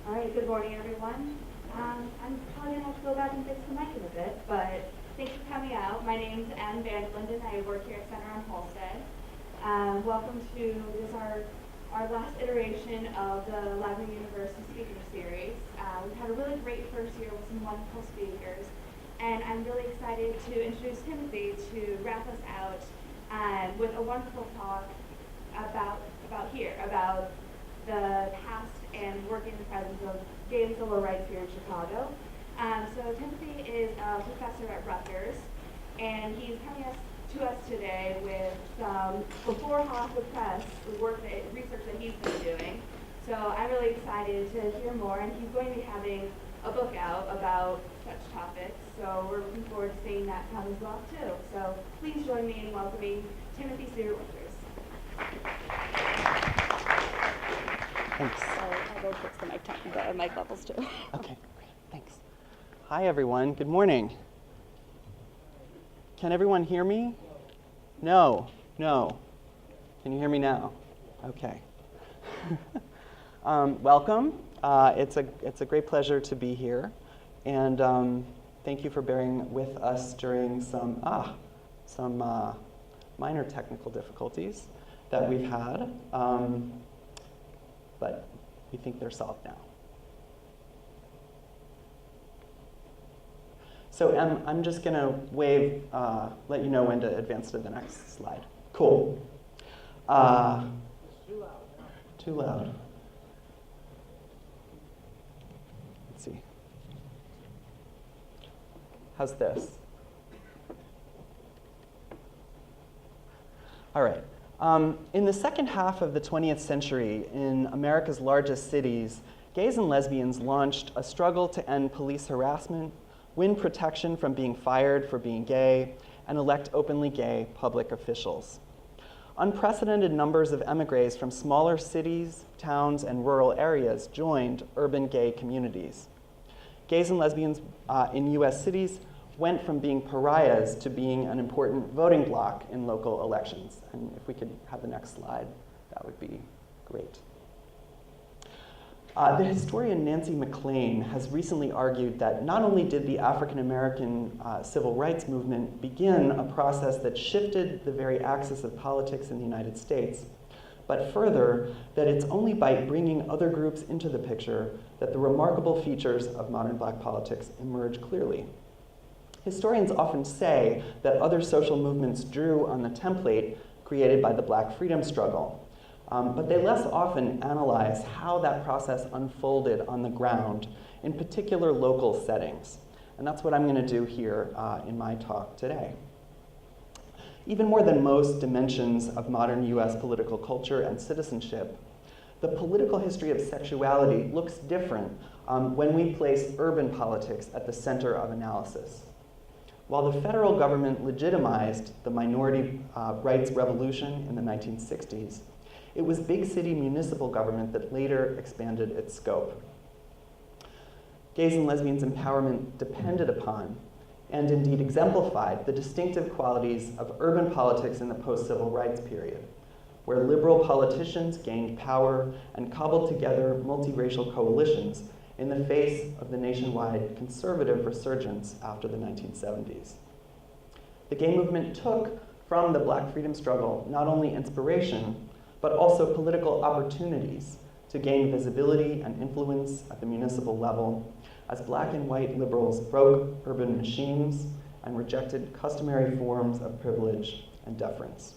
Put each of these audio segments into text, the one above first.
All right, good morning, everyone. I'm probably gonna have to go back and fix the mic in a bit, but thanks for coming out. My name's Ann Van Linden. I work here at Center on Halsted. Welcome to our last iteration of the Lavender University Speaker Series. We've had a really great first year with some wonderful speakers, and I'm really excited to introduce Timothy to wrap us out with a wonderful talk about the past and work in the presence of gay and civil rights here in Chicago. So Timothy is a professor at Rutgers, and he's coming to us today with some before Hollywood Press research that he's been doing. So I'm really excited to hear more, and he's going to be having a book out about such topics. So we're looking forward to seeing that come as well too. So please join me in welcoming Timothy Stewart-Winter. Thanks. I'll go fix the mic levels too. Okay, great, thanks. Hi everyone, good morning. Can everyone hear me? No. Can you hear me now? Okay. Welcome. It's a great pleasure to be here, and thank you for bearing with us during some minor technical difficulties that we've had. But we think they're solved now. So I'm just going to let you know when to advance to the next slide. Cool. Too loud. Let's see. How's this? All right. In the second half of the 20th century, in America's largest cities, gays and lesbians launched a struggle to end police harassment, win protection from being fired for being gay, and elect openly gay public officials. Unprecedented numbers of emigres from smaller cities, towns, and rural areas joined urban gay communities. Gays and lesbians in US cities went from being pariahs to being an important voting bloc in local elections. And if we could have the next slide, that would be great. The historian Nancy McLean has recently argued that not only did the African American civil rights movement begin a process that shifted the very axis of politics in the United States, but further, that it's only by bringing other groups into the picture that the remarkable features of modern Black politics emerge clearly. Historians often say that other social movements drew on the template created by the Black freedom struggle, but they less often analyze how that process unfolded on the ground in particular local settings. And that's what I'm going to do here in my talk today. Even more than most dimensions of modern US political culture and citizenship, the political history of sexuality looks different when we place urban politics at the center of analysis. While the federal government legitimized the minority rights revolution in the 1960s, it was big city municipal government that later expanded its scope. Gays and lesbians' empowerment depended upon, and indeed exemplified, the distinctive qualities of urban politics in the post-civil rights period, where liberal politicians gained power and cobbled together multiracial coalitions in the face of the nationwide conservative resurgence after the 1970s. The gay movement took from the Black freedom struggle not only inspiration, but also political opportunities to gain visibility and influence at the municipal level as Black and white liberals broke urban machines and rejected customary forms of privilege and deference.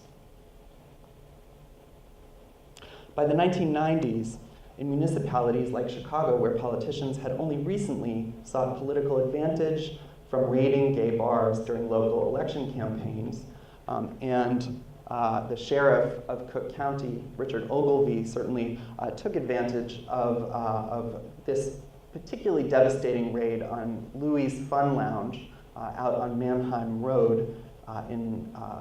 By the 1990s, in municipalities like Chicago, where politicians had only recently sought political advantage from raiding gay bars during local election campaigns, and the sheriff of Cook County, Richard Ogilvie, certainly took advantage of this particularly devastating raid on Louis' Fun Lounge out on Mannheim Road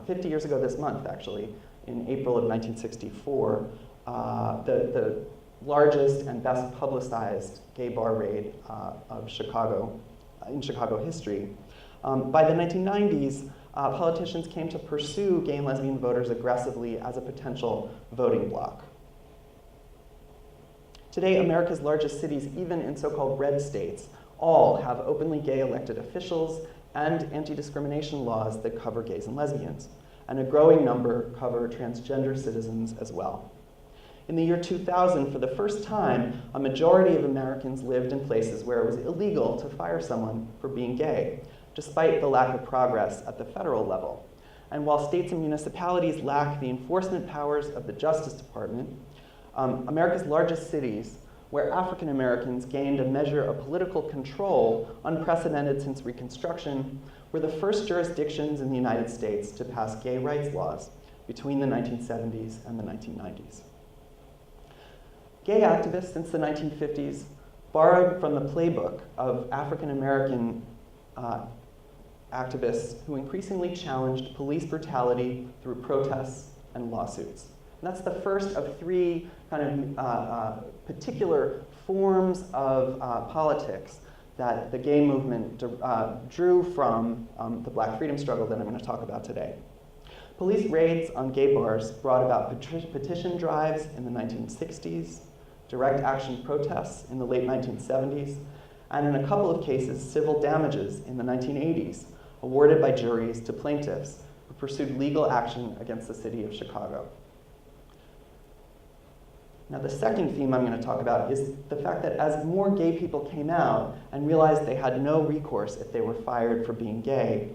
50 years ago this month, actually, in April of 1964. The largest and best publicized gay bar raid of Chicago, in Chicago history. By the 1990s, politicians came to pursue gay and lesbian voters aggressively as a potential voting bloc. Today, America's largest cities, even in so-called red states, all have openly gay elected officials and anti-discrimination laws that cover gays and lesbians, and a growing number cover transgender citizens as well. In the year 2000, for the first time, a majority of Americans lived in places where it was illegal to fire someone for being gay, despite the lack of progress at the federal level. And while states and municipalities lack the enforcement powers of the Justice Department, America's largest cities, where African Americans gained a measure of political control unprecedented since Reconstruction, were the first jurisdictions in the United States to pass gay rights laws between the 1970s and the 1990s. Gay activists since the 1950s borrowed from the playbook of African American activists who increasingly challenged police brutality through protests and lawsuits. And that's the first of three kind of particular forms of politics that the gay movement drew from the Black freedom struggle that I'm going to talk about today. Police raids on gay bars brought about petition drives in the 1960s, direct action protests in the late 1970s, and in a couple of cases, civil damages in the 1980s, awarded by juries to plaintiffs who pursued legal action against the city of Chicago. Now, the second theme I'm going to talk about is the fact that as more gay people came out and realized they had no recourse if they were fired for being gay,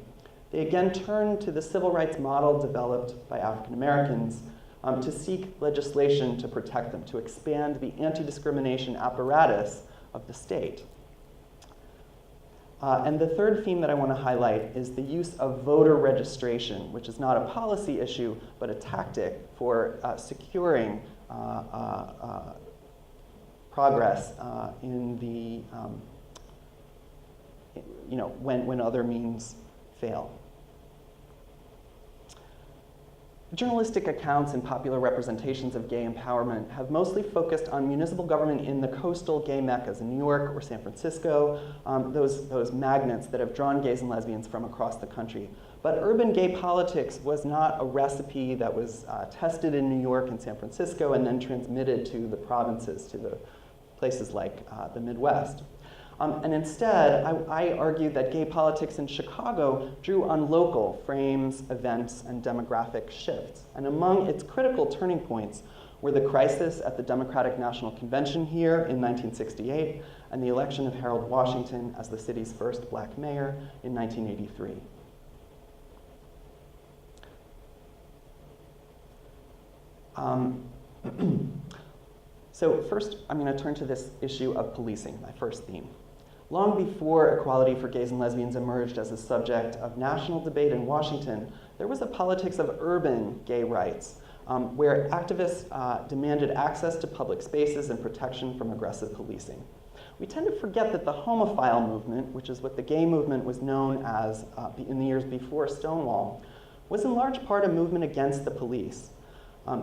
they again turned to the civil rights model developed by African Americans to seek legislation to protect them, to expand the anti-discrimination apparatus of the state. And the third theme that I want to highlight is the use of voter registration, which is not a policy issue, but a tactic for securing progress in the, when other means fail. Journalistic accounts and popular representations of gay empowerment have mostly focused on municipal government in the coastal gay meccas in New York or San Francisco, those magnets that have drawn gays and lesbians from across the country. But urban gay politics was not a recipe that was tested in New York and San Francisco and then transmitted to the provinces, to the places like the Midwest. And instead, I argue that gay politics in Chicago drew on local frames, events, and demographic shifts. And among its critical turning points were the crisis at the Democratic National Convention here in 1968 and the election of Harold Washington as the city's first Black mayor in 1983. So first, I'm going to turn to this issue of policing, my first theme. Long before equality for gays and lesbians emerged as a subject of national debate in Washington, there was a politics of urban gay rights, where activists demanded access to public spaces and protection from aggressive policing. We tend to forget that the homophile movement, which is what the gay movement was known as in the years before Stonewall, was in large part a movement against the police.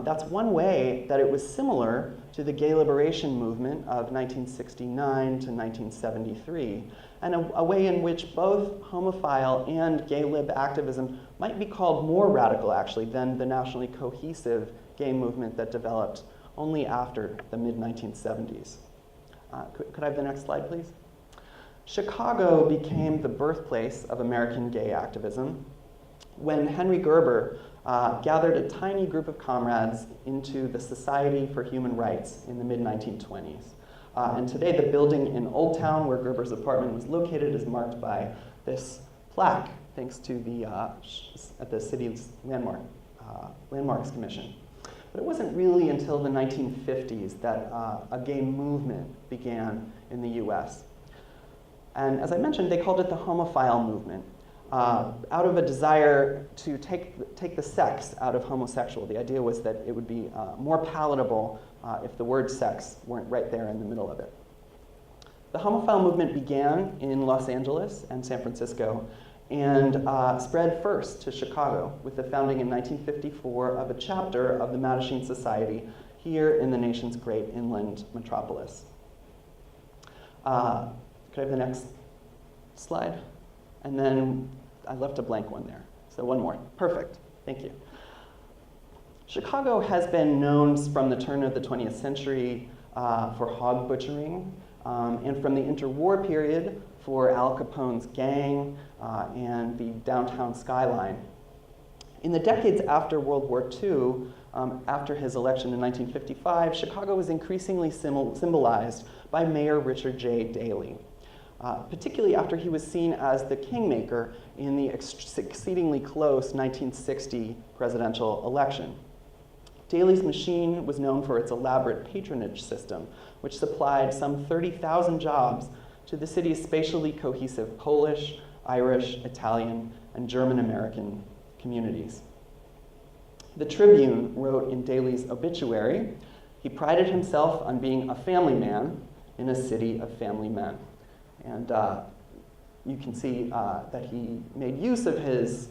That's one way that it was similar to the gay liberation movement of 1969 to 1973, and a way in which both homophile and gay lib activism might be called more radical, actually, than the nationally cohesive gay movement that developed only after the mid-1970s. Could I have the next slide, please? Chicago became the birthplace of American gay activism when Henry Gerber gathered a tiny group of comrades into the Society for Human Rights in the mid-1920s. And today, the building in Old Town, where Gerber's apartment was located, is marked by this plaque, thanks to the city's Landmarks Commission. But it wasn't really until the 1950s that a gay movement began in the US. And as I mentioned, they called it the homophile movement. Out of a desire to take the sex out of homosexual. The idea was that it would be more palatable if the word sex weren't right there in the middle of it. The homophile movement began in Los Angeles and San Francisco and spread first to Chicago with the founding in 1954 of a chapter of the Mattachine Society here in the nation's great inland metropolis. Could I have the next slide? And then I left a blank one there. So one more. Perfect. Thank you. Chicago has been known from the turn of the 20th century for hog butchering, and from the interwar period for Al Capone's gang and the downtown skyline. In the decades after World War II, after his election in 1955, Chicago was increasingly symbolized by Mayor Richard J. Daley, particularly after he was seen as the kingmaker in the exceedingly close 1960 presidential election. Daley's machine was known for its elaborate patronage system, which supplied some 30,000 jobs to the city's spatially cohesive Polish, Irish, Italian, and German-American communities. The Tribune wrote in Daley's obituary, he prided himself on being a family man in a city of family men. And you can see that he made use of his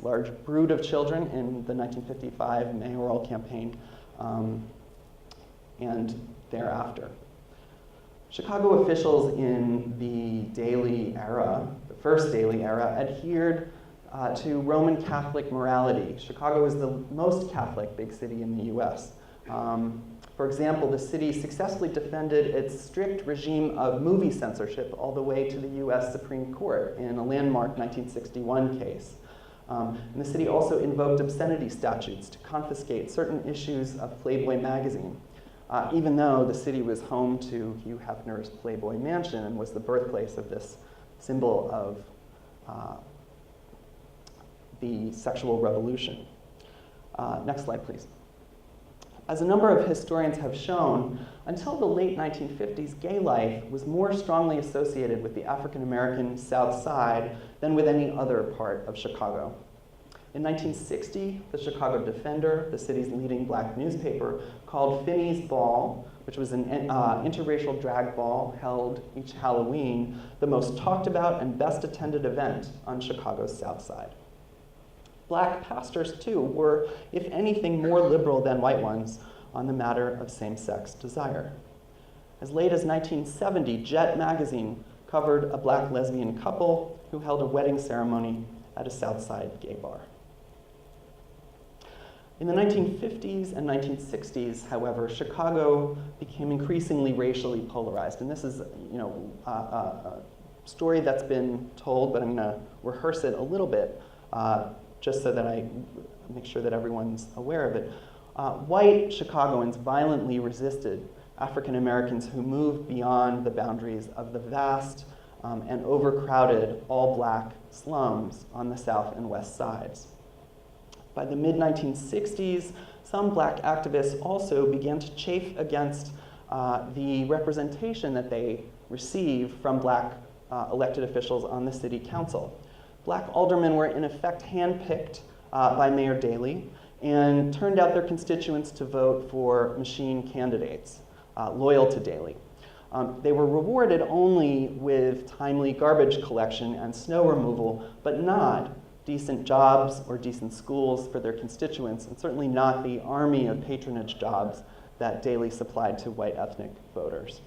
large brood of children in the 1955 mayoral campaign and thereafter. Chicago officials in the Daley era, the first Daley era, adhered to Roman Catholic morality. Chicago is the most Catholic big city in the US. For example, the city successfully defended its strict regime of movie censorship all the way to the US Supreme Court in a landmark 1961 case. And the city also invoked obscenity statutes to confiscate certain issues of Playboy magazine, even though the city was home to Hugh Hefner's Playboy Mansion and was the birthplace of this symbol of the sexual revolution. Next slide, please. As a number of historians have shown, until the late 1950s, gay life was more strongly associated with the African-American South Side than with any other part of Chicago. In 1960, the Chicago Defender, the city's leading black newspaper, called Finney's Ball, which was an interracial drag ball held each Halloween, the most talked about and best attended event on Chicago's South Side. Black pastors, too, were, if anything, more liberal than white ones on the matter of same-sex desire. As late as 1970, Jet magazine covered a black lesbian couple who held a wedding ceremony at a South Side gay bar. In the 1950s and 1960s, however, Chicago became increasingly racially polarized. And this is, a story that's been told, but I'm going to rehearse it a little bit just so that I make sure that everyone's aware of it. White Chicagoans violently resisted African Americans who moved beyond the boundaries of the vast and overcrowded all-black slums on the south and west sides. By the mid-1960s, some black activists also began to chafe against the representation that they received from black elected officials on the city council. Black aldermen were in effect handpicked by Mayor Daley and turned out their constituents to vote for machine candidates, loyal to Daley. They were rewarded only with timely garbage collection and snow removal, but not decent jobs or decent schools for their constituents, and certainly not the army of patronage jobs that Daley supplied to white ethnic voters.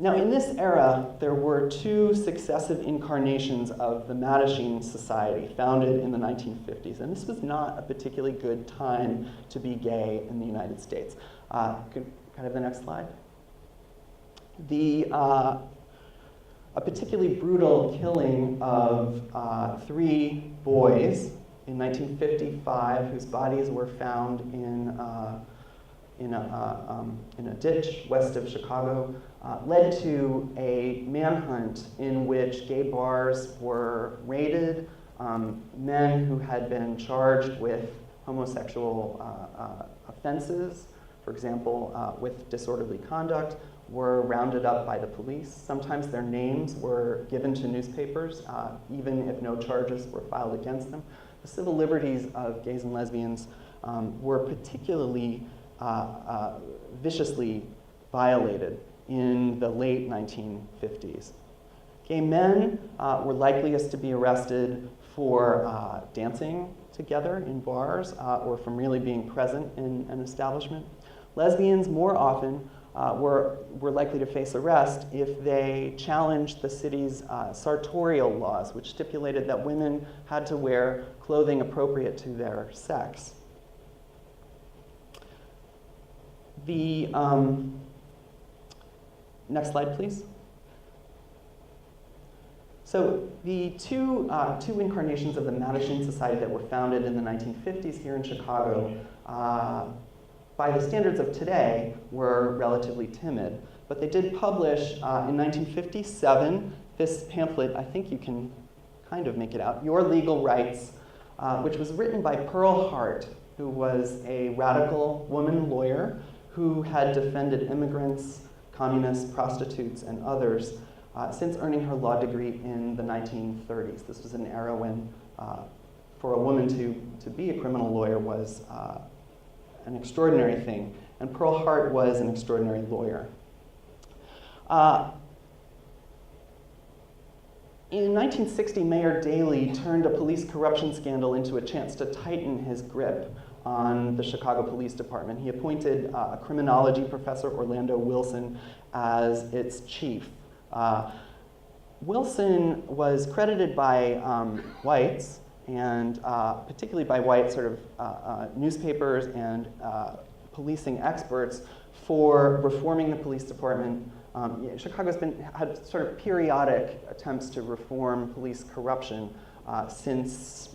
Now, in this era, there were two successive incarnations of the Mattachine Society, founded in the 1950s, and this was not a particularly good time to be gay in the United States. Could I have the next slide? A particularly brutal killing of 3 boys in 1955, whose bodies were found in a ditch west of Chicago, led to a manhunt in which gay bars were raided. Men who had been charged with homosexual offenses, for example, with disorderly conduct, were rounded up by the police. Sometimes their names were given to newspapers, even if no charges were filed against them. The civil liberties of gays and lesbians were particularly viciously violated in the late 1950s. Gay men were likeliest to be arrested for dancing together in bars or from really being present in an establishment. Lesbians more often were likely to face arrest if they challenged the city's sartorial laws, which stipulated that women had to wear clothing appropriate to their sex. The next slide, please. So the two incarnations of the Mattachine Society that were founded in the 1950s here in Chicago, by the standards of today, were relatively timid. But they did publish in 1957 this pamphlet. I think you can kind of make it out, Your Legal Rights, which was written by Pearl Hart, who was a radical woman lawyer who had defended immigrants, communists, prostitutes, and others since earning her law degree in the 1930s. This was an era when, for a woman to be a criminal lawyer was an extraordinary thing, and Pearl Hart was an extraordinary lawyer. In 1960, Mayor Daley turned a police corruption scandal into a chance to tighten his grip on the Chicago Police Department. He appointed a criminology professor, Orlando Wilson, as its chief. Wilson was credited by whites, and particularly by white sort of newspapers and policing experts, for reforming the police department. Chicago's had sort of periodic attempts to reform police corruption since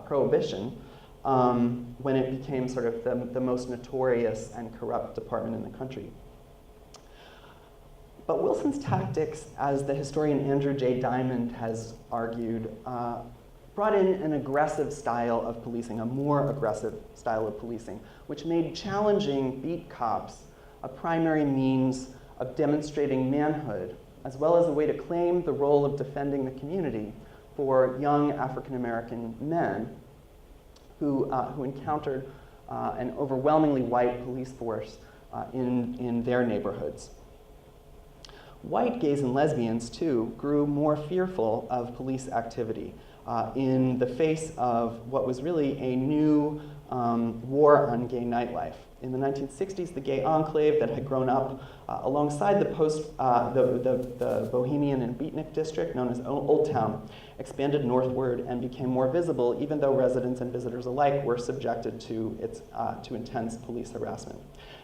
Prohibition, when it became sort of the most notorious and corrupt department in the country. But Wilson's tactics, as the historian Andrew J. Diamond has argued, brought in an aggressive style of policing, a more aggressive style of policing, which made challenging beat cops a primary means of demonstrating manhood, as well as a way to claim the role of defending the community for young African-American men who encountered an overwhelmingly white police force in their neighborhoods. White gays and lesbians, too, grew more fearful of police activity in the face of what was really a new war on gay nightlife. In the 1960s, the gay enclave that had grown up alongside the Bohemian and Beatnik district, known as Old Town, expanded northward and became more visible, even though residents and visitors alike were subjected to intense police harassment.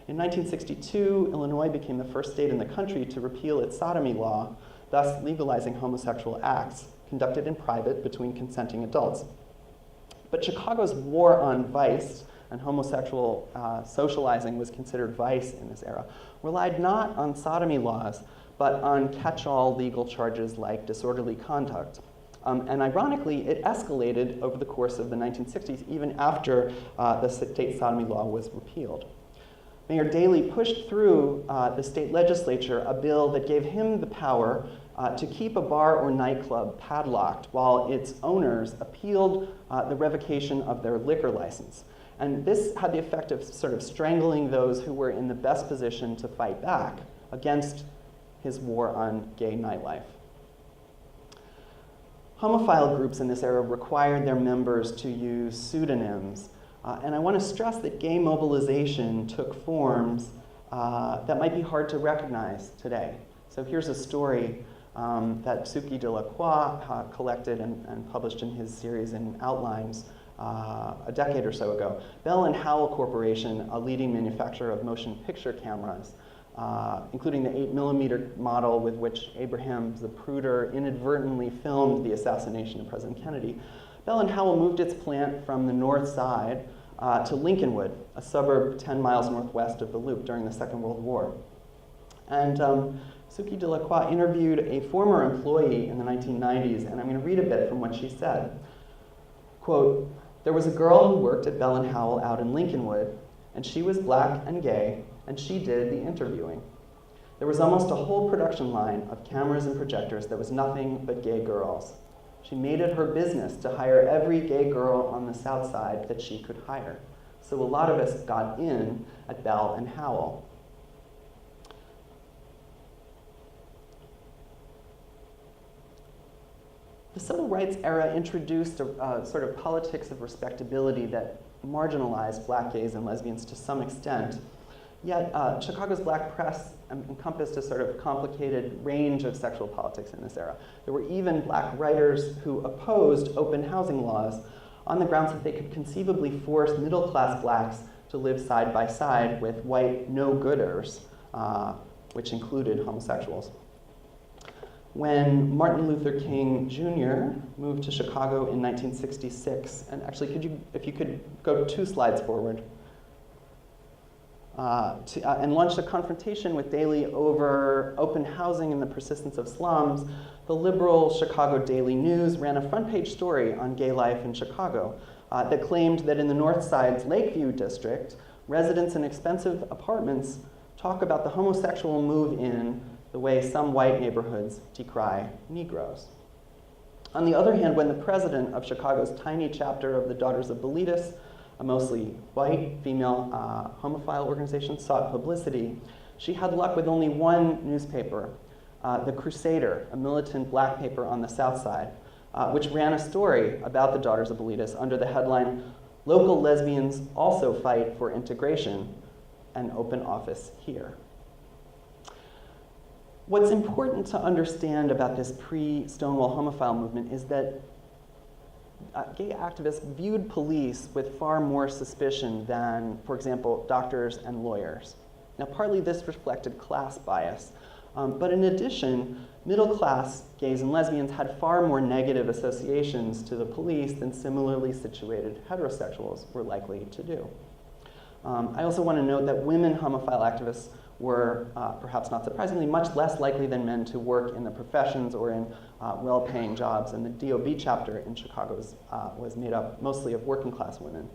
In 1962, Illinois became the first state in the country to repeal its sodomy law, thus legalizing homosexual acts conducted in private between consenting adults. But Chicago's war on vice, and homosexual socializing was considered vice in this era, relied not on sodomy laws, but on catch-all legal charges like disorderly conduct. And ironically, it escalated over the course of the 1960s, even after the state sodomy law was repealed. Mayor Daley pushed through the state legislature a bill that gave him the power to keep a bar or nightclub padlocked while its owners appealed the revocation of their liquor license. And this had the effect of sort of strangling those who were in the best position to fight back against his war on gay nightlife. Homophile groups in this era required their members to use pseudonyms. And I want to stress that gay mobilization took forms that might be hard to recognize today. So here's a story that Suki Delacroix collected and published in his series in Outlines a decade or so ago. Bell and Howell Corporation, a leading manufacturer of motion picture cameras, including the 8mm model with which Abraham Zapruder inadvertently filmed the assassination of President Kennedy. Bell and Howell moved its plant from the north side to Lincolnwood, a suburb 10 miles northwest of the Loop during the Second World War. And Suki Delacroix interviewed a former employee in the 1990s, and I'm going to read a bit from what she said. Quote, "There was a girl who worked at Bell and Howell out in Lincolnwood, and she was black and gay, and she did the interviewing. There was almost a whole production line of cameras and projectors that was nothing but gay girls. She made it her business to hire every gay girl on the South Side that she could hire. So a lot of us got in at Bell and Howell." The civil rights era introduced a sort of politics of respectability that marginalized black gays and lesbians to some extent. Yet Chicago's black press encompassed a sort of complicated range of sexual politics in this era. There were even black writers who opposed open housing laws on the grounds that they could conceivably force middle-class blacks to live side by side with white no-gooders, which included homosexuals. When Martin Luther King Jr. moved to Chicago in 1966, and actually, if you could go 2 slides forward, and launched a confrontation with Daley over open housing and the persistence of slums, the liberal Chicago Daily News ran a front-page story on gay life in Chicago that claimed that in the North Side's Lakeview district, residents in expensive apartments talk about the homosexual move-in the way some white neighborhoods decry Negroes. On the other hand, when the president of Chicago's tiny chapter of the Daughters of Bilitis, a mostly white female homophile organization, sought publicity, she had luck with only one newspaper, The Crusader, a militant black paper on the South Side, which ran a story about the Daughters of Bilitis under the headline, "Local Lesbians Also Fight for Integration, an Open Office Here." What's important to understand about this pre-Stonewall homophile movement is that gay activists viewed police with far more suspicion than, for example, doctors and lawyers. Now, partly this reflected class bias, but in addition, middle-class gays and lesbians had far more negative associations to the police than similarly situated heterosexuals were likely to do. I also want to note that women homophile activists were, perhaps not surprisingly, much less likely than men to work in the professions or in well-paying jobs, and the DOB chapter in Chicago was made up mostly of working-class women.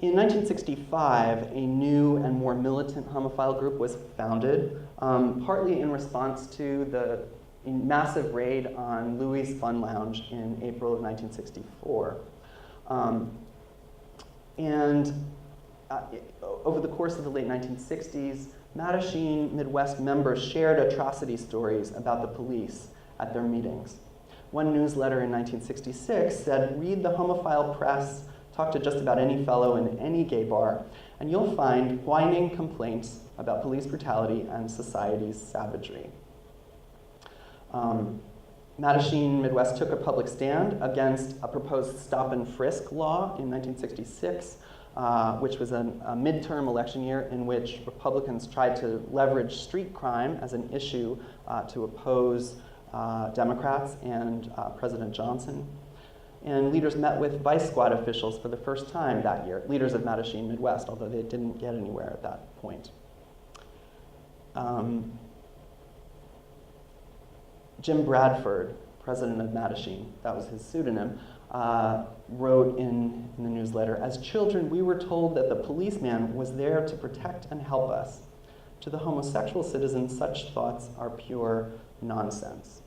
In 1965, a new and more militant homophile group was founded, partly in response to the massive raid on Louis' Fun Lounge in April of 1964. Over the course of the late 1960s, Mattachine Midwest members shared atrocity stories about the police at their meetings. One newsletter in 1966 said, "Read the homophile press, talk to just about any fellow in any gay bar, and you'll find whining complaints about police brutality and society's savagery." Mattachine Midwest took a public stand against a proposed stop and frisk law in 1966, which was a midterm election year in which Republicans tried to leverage street crime as an issue to oppose Democrats and President Johnson. And leaders met with vice squad officials for the first time that year, leaders of Mattachine Midwest, although they didn't get anywhere at that point. Jim Bradford, president of Mattachine, that was his pseudonym, wrote in the newsletter, "As children, we were told that the policeman was there to protect and help us. To the homosexual citizen, such thoughts are pure nonsense."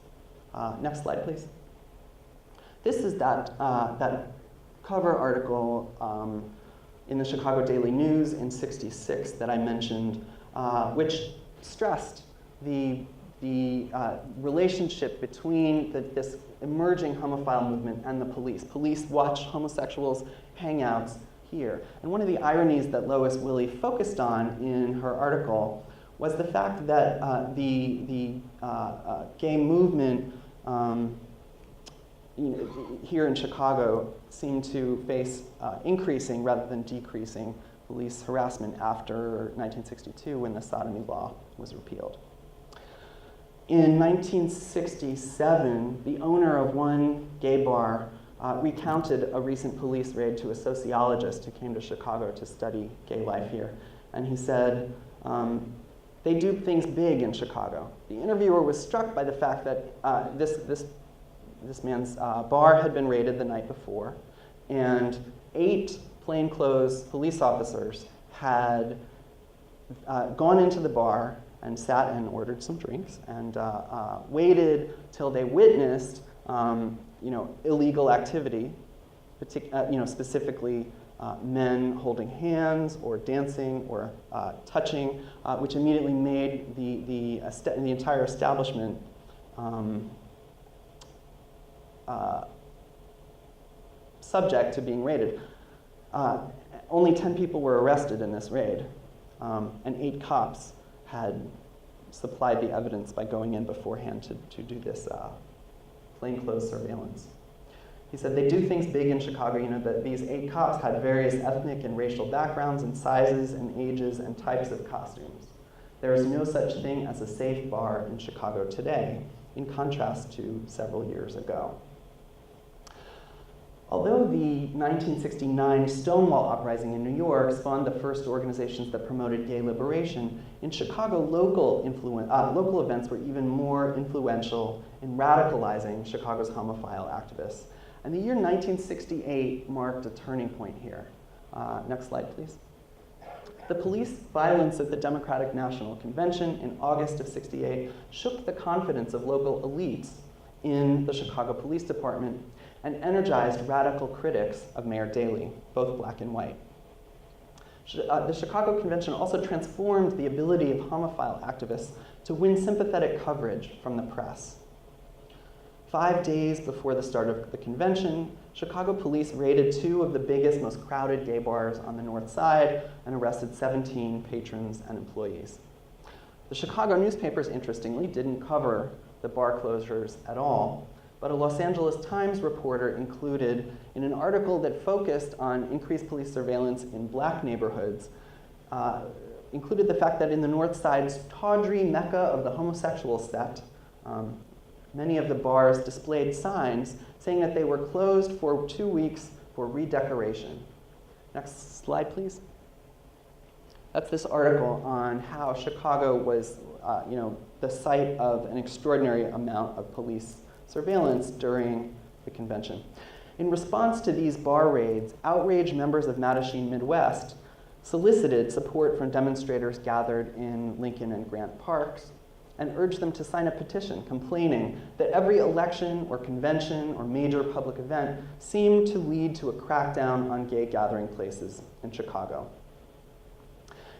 Next slide, please. This is that cover article in the Chicago Daily News in '66 that I mentioned, which stressed the relationship between this emerging homophile movement and the police. Police watch homosexuals hangouts here. And one of the ironies that Lois Willie focused on in her article was the fact that the gay movement here in Chicago seemed to face increasing rather than decreasing police harassment after 1962 when the sodomy law was repealed. In 1967, the owner of one gay bar recounted a recent police raid to a sociologist who came to Chicago to study gay life here. And he said, they do things big in Chicago. The interviewer was struck by the fact that this man's bar had been raided the night before, and 8 plainclothes police officers had gone into the bar and sat and ordered some drinks and waited till they witnessed, illegal activity, specifically men holding hands or dancing or touching, which immediately made the entire establishment subject to being raided. Only 10 people were arrested in this raid, and 8 cops had supplied the evidence by going in beforehand to do this plainclothes surveillance. He said, they do things big in Chicago, you know, that these 8 cops had various ethnic and racial backgrounds and sizes and ages and types of costumes. There is no such thing as a safe bar in Chicago today, in contrast to several years ago. Although the 1969 Stonewall Uprising in New York spawned the first organizations that promoted gay liberation, in Chicago, local events were even more influential in radicalizing Chicago's homophile activists. And the year 1968 marked a turning point here. Next slide, please. The police violence at the Democratic National Convention in August of '68 shook the confidence of local elites in the Chicago Police Department and energized radical critics of Mayor Daley, both black and white. The Chicago Convention also transformed the ability of homophile activists to win sympathetic coverage from the press. 5 days before the start of the convention, Chicago police raided 2 of the biggest, most crowded gay bars on the North Side and arrested 17 patrons and employees. The Chicago newspapers, interestingly, didn't cover the bar closures at all, but a Los Angeles Times reporter included in an article that focused on increased police surveillance in black neighborhoods, included the fact that in the North Side's tawdry mecca of the homosexual set, many of the bars displayed signs saying that they were closed for 2 weeks for redecoration. Next slide, please. That's this article on how Chicago was, the site of an extraordinary amount of police surveillance during the convention. In response to these bar raids, outraged members of Mattachine Midwest solicited support from demonstrators gathered in Lincoln and Grant Parks and urged them to sign a petition complaining that every election or convention or major public event seemed to lead to a crackdown on gay gathering places in Chicago.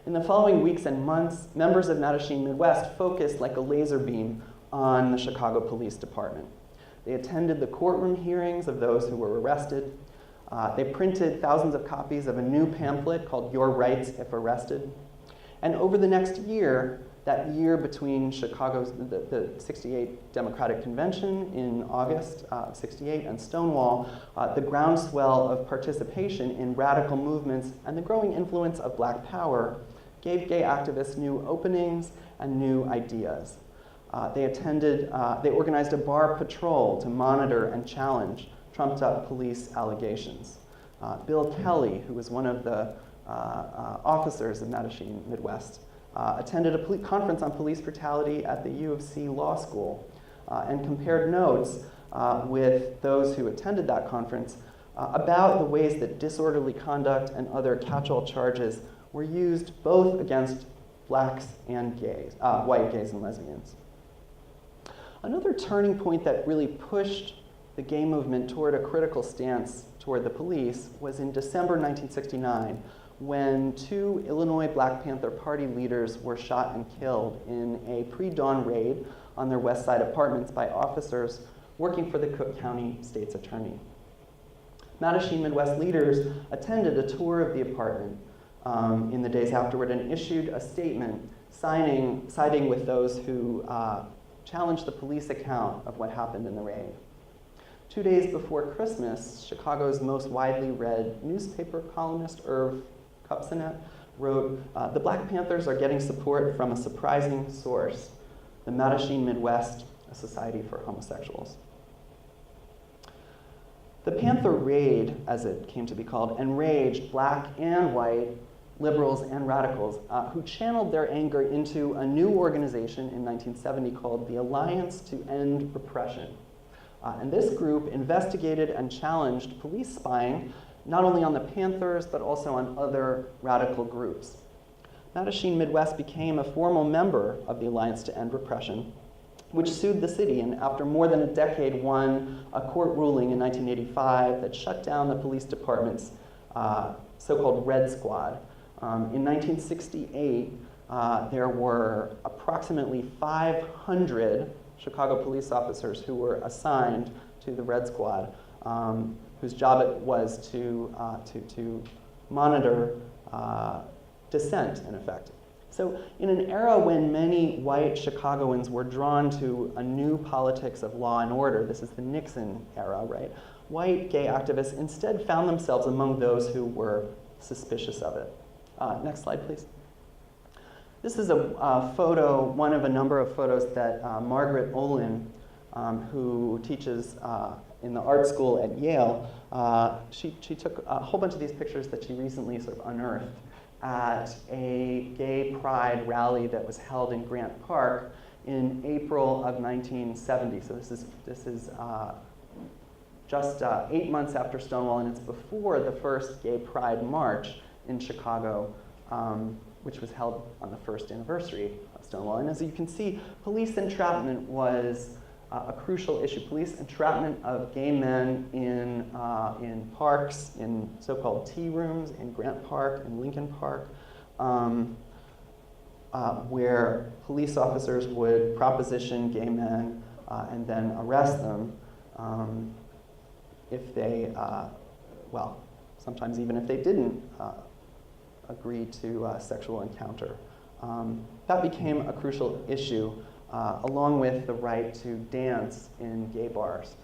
In the following weeks and months, members of Mattachine Midwest focused like a laser beam on the Chicago Police Department. They attended the courtroom hearings of those who were arrested. They printed thousands of copies of a new pamphlet called Your Rights If Arrested. And over the next year, that year between Chicago's, the '68 Democratic Convention in August of '68 and Stonewall, the groundswell of participation in radical movements and the growing influence of Black Power gave gay activists new openings and new ideas. They organized a bar patrol to monitor and challenge trumped-up police allegations. Bill Kelly, who was one of the officers of Mattachine Midwest, attended a conference on police brutality at the U of C Law School and compared notes with those who attended that conference about the ways that disorderly conduct and other catch-all charges were used both against blacks and gays, white gays and lesbians. Another turning point that really pushed the gay movement toward a critical stance toward the police was in December 1969, when 2 Illinois Black Panther Party leaders were shot and killed in a pre-dawn raid on their West Side apartments by officers working for the Cook County State's Attorney. Mattachine Midwest leaders attended a tour of the apartment in the days afterward and issued a statement siding with those who challenged the police account of what happened in the raid. 2 days before Christmas, Chicago's most widely read newspaper columnist, Irv Kupcinet, wrote, "The Black Panthers are getting support from a surprising source, the Mattachine Midwest, a society for homosexuals." The Panther Raid, as it came to be called, enraged black and white liberals and radicals who channeled their anger into a new organization in 1970 called the Alliance to End Repression. And this group investigated and challenged police spying, not only on the Panthers, but also on other radical groups. Mattachine Midwest became a formal member of the Alliance to End Repression, which sued the city, and after more than a decade won a court ruling in 1985 that shut down the police department's so-called Red Squad. In 1968, there were approximately 500 Chicago police officers who were assigned to the Red Squad, whose job it was to monitor dissent, in effect. So in an era when many white Chicagoans were drawn to a new politics of law and order, this is the Nixon era, right? white gay activists instead found themselves among those who were suspicious of it. Next slide, please. This is a photo, one of a number of photos that Margaret Olin, who teaches in the art school at Yale, she took a whole bunch of these pictures that she recently sort of unearthed at a gay pride rally that was held in Grant Park in April of 1970. So this is just 8 months after Stonewall, and it's before the first gay pride march in Chicago, which was held on the first anniversary of Stonewall. And as you can see, police entrapment was a crucial issue. Police entrapment of gay men in parks, in so-called tea rooms, in Grant Park, in Lincoln Park, where police officers would proposition gay men and then arrest them if they, well, sometimes even if they didn't agree to a sexual encounter. That became a crucial issue, along with the right to dance in gay bars.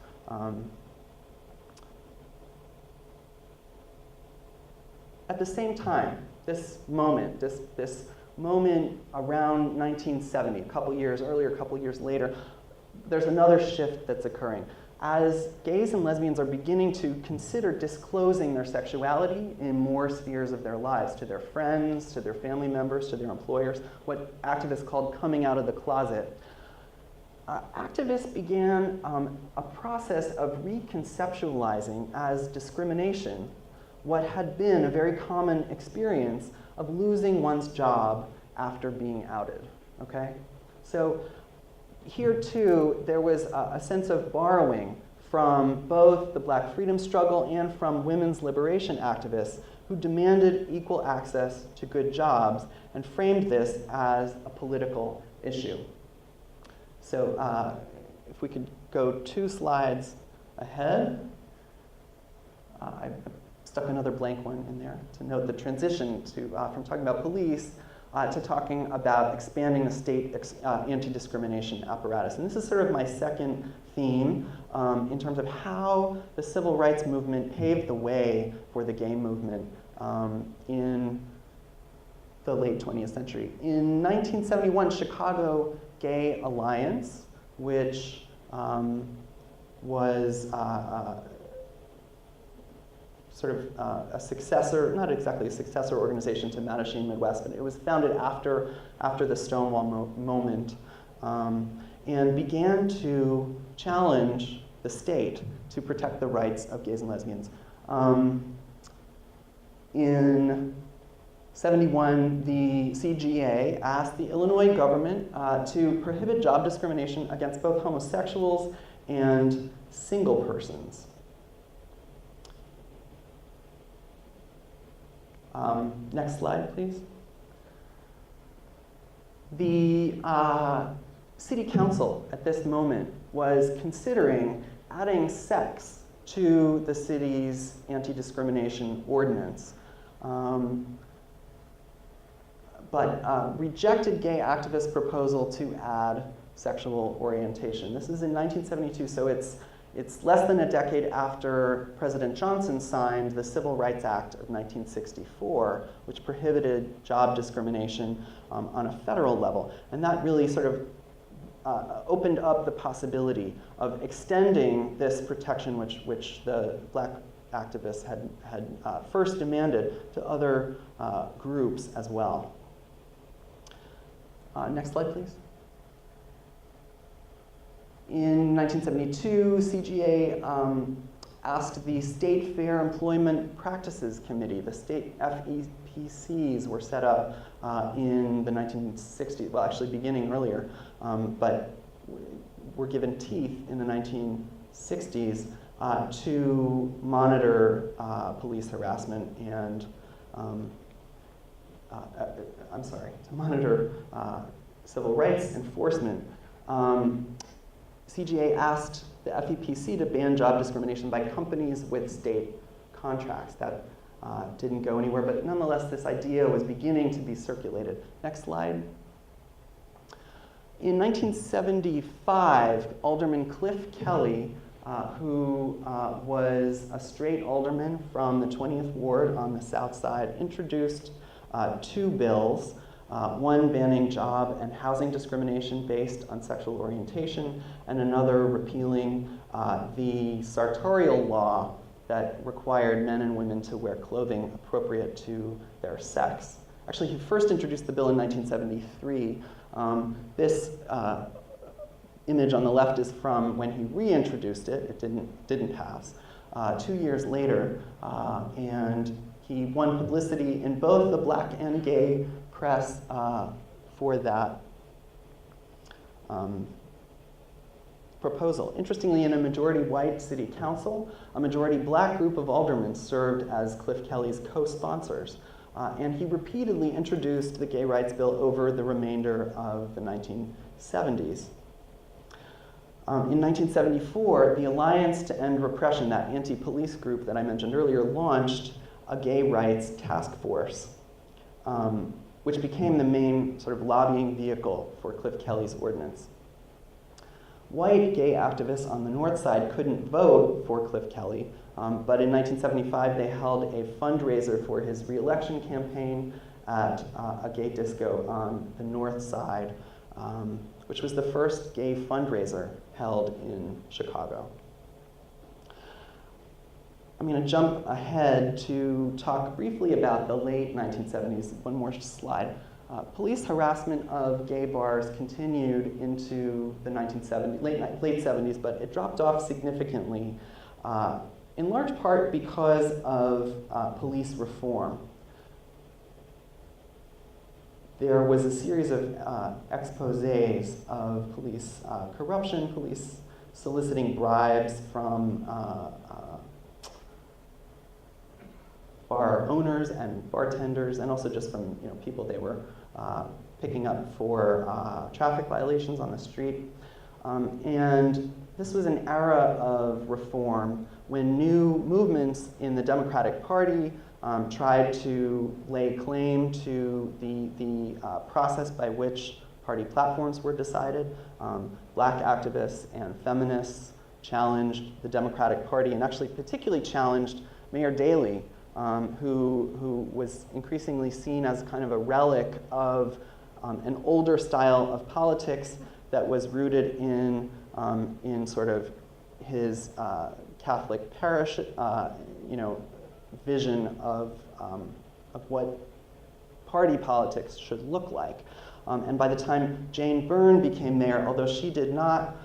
At the same time, this moment around 1970, a couple years earlier, a couple years later, there's another shift that's occurring. As gays and lesbians are beginning to consider disclosing their sexuality in more spheres of their lives, to their friends, to their family members, to their employers, what activists called coming out of the closet, activists began a process of reconceptualizing as discrimination what had been a very common experience of losing one's job after being outed, okay? So here too, there was a sense of borrowing from both the Black freedom struggle and from women's liberation activists who demanded equal access to good jobs and framed this as a political issue. So if we could go 2 slides ahead. I stuck another blank one in there to note the transition to, from talking about police to talking about expanding the state anti-discrimination apparatus. And this is sort of my second theme in terms of how the civil rights movement paved the way for the gay movement in the late 20th century. In 1971, Chicago Gay Alliance, which was sort of a successor, not exactly a successor organization to Mattachine Midwest, but it was founded after the Stonewall moment, and began to challenge the state to protect the rights of gays and lesbians. In 71, the CGA asked the Illinois government to prohibit job discrimination against both homosexuals and single persons. Next slide, please. The city council at this moment was considering adding sex to the city's anti-discrimination ordinance, but rejected gay activists' proposal to add sexual orientation. This is in 1972, so it's less than a decade after President Johnson signed the Civil Rights Act of 1964, which prohibited job discrimination on a federal level. And that really sort of opened up the possibility of extending this protection, which the Black activists had first demanded, to other groups as well. Next slide, please. In 1972, CGA asked the State Fair Employment Practices Committee. The state FEPCs were set up in the 1960s, well, actually beginning earlier, but were given teeth in the 1960s to monitor police harassment and, to monitor civil rights enforcement. CGA asked the FEPC to ban job discrimination by companies with state contracts. That didn't go anywhere, but nonetheless, this idea was beginning to be circulated. Next slide. In 1975, Alderman Cliff Kelly who was a straight alderman from the 20th Ward on the South Side, introduced two bills, one banning job and housing discrimination based on sexual orientation, and another repealing the sartorial law that required men and women to wear clothing appropriate to their sex. Actually, he first introduced the bill in 1973. This image on the left is from when he reintroduced it. It didn't pass. 2 years later, and he won publicity in both the black and gay press for that proposal. Interestingly, in a majority white city council, a majority black group of aldermen served as Cliff Kelly's co-sponsors. And he repeatedly introduced the gay rights bill over the remainder of the 1970s. In 1974, the Alliance to End Repression, that anti-police group that I mentioned earlier, launched a gay rights task force, which became the main sort of lobbying vehicle for Cliff Kelly's ordinance. White gay activists on the North Side couldn't vote for Cliff Kelly, but in 1975 they held a fundraiser for his re-election campaign at a gay disco on the North Side, which was the first gay fundraiser held in Chicago. I'm going to jump ahead to talk briefly about the late 1970s. One more slide. Police harassment of gay bars continued into the late 70s, but it dropped off significantly, in large part because of police reform. There was a series of exposés of police corruption, police soliciting bribes from bar owners and bartenders, and also just from people they were picking up for traffic violations on the street. And this was an era of reform when new movements in the Democratic Party tried to lay claim to the process by which party platforms were decided. Black activists and feminists challenged the Democratic Party, and actually particularly challenged Mayor Daley, who was increasingly seen as kind of a relic of an older style of politics that was rooted in sort of his Catholic parish, vision of what party politics should look like. And by the time Jane Byrne became mayor, although she did not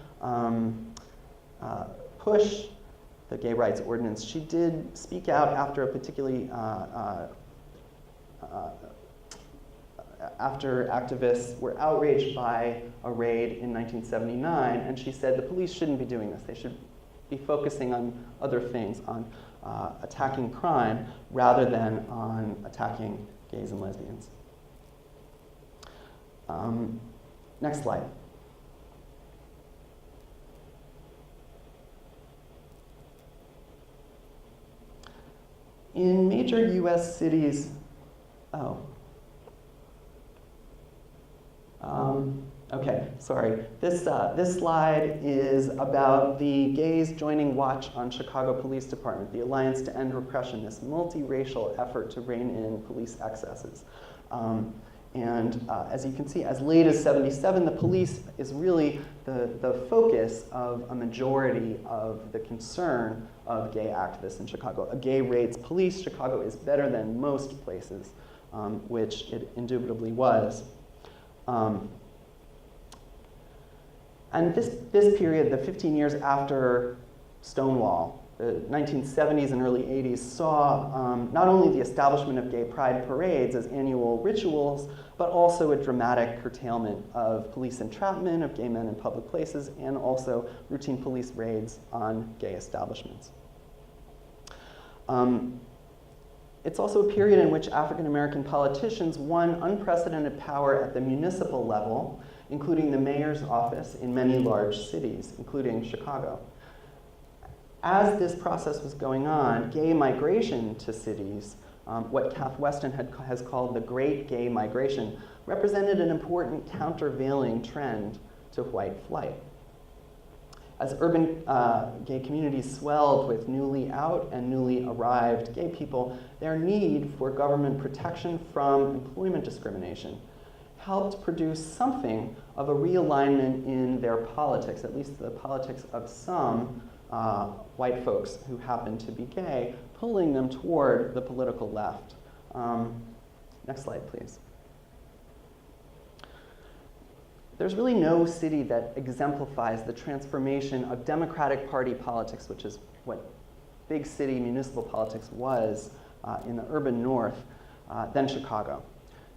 push the gay rights ordinance, she did speak out after a particularly after activists were outraged by a raid in 1979, and she said the police shouldn't be doing this. They should be focusing on other things, on attacking crime rather than on attacking gays and lesbians. Next slide. In major US cities, okay, sorry. This slide is about the Gays Joining Watch on Chicago Police Department, the Alliance to End Repression, this multiracial effort to rein in police excesses. As you can see, as late as '77, the police is really the focus of a majority of the concern of gay activists in Chicago. A gay raids police, Chicago is better than most places, which it indubitably was. And this period, the 15 years after Stonewall, the 1970s and early 80s, saw not only the establishment of gay pride parades as annual rituals, but also a dramatic curtailment of police entrapment of gay men in public places, and also routine police raids on gay establishments. It's also a period in which African American politicians won unprecedented power at the municipal level, including the mayor's office in many large cities, including Chicago. As this process was going on, gay migration to cities, what Kath Weston has called the Great Gay Migration, represented an important countervailing trend to white flight. As urban gay communities swelled with newly out and newly arrived gay people, their need for government protection from employment discrimination helped produce something of a realignment in their politics, at least the politics of some white folks who happened to be gay, pulling them toward the political left. Next slide, please. There's really no city that exemplifies the transformation of Democratic Party politics, which is what big city municipal politics was in the urban north, than Chicago.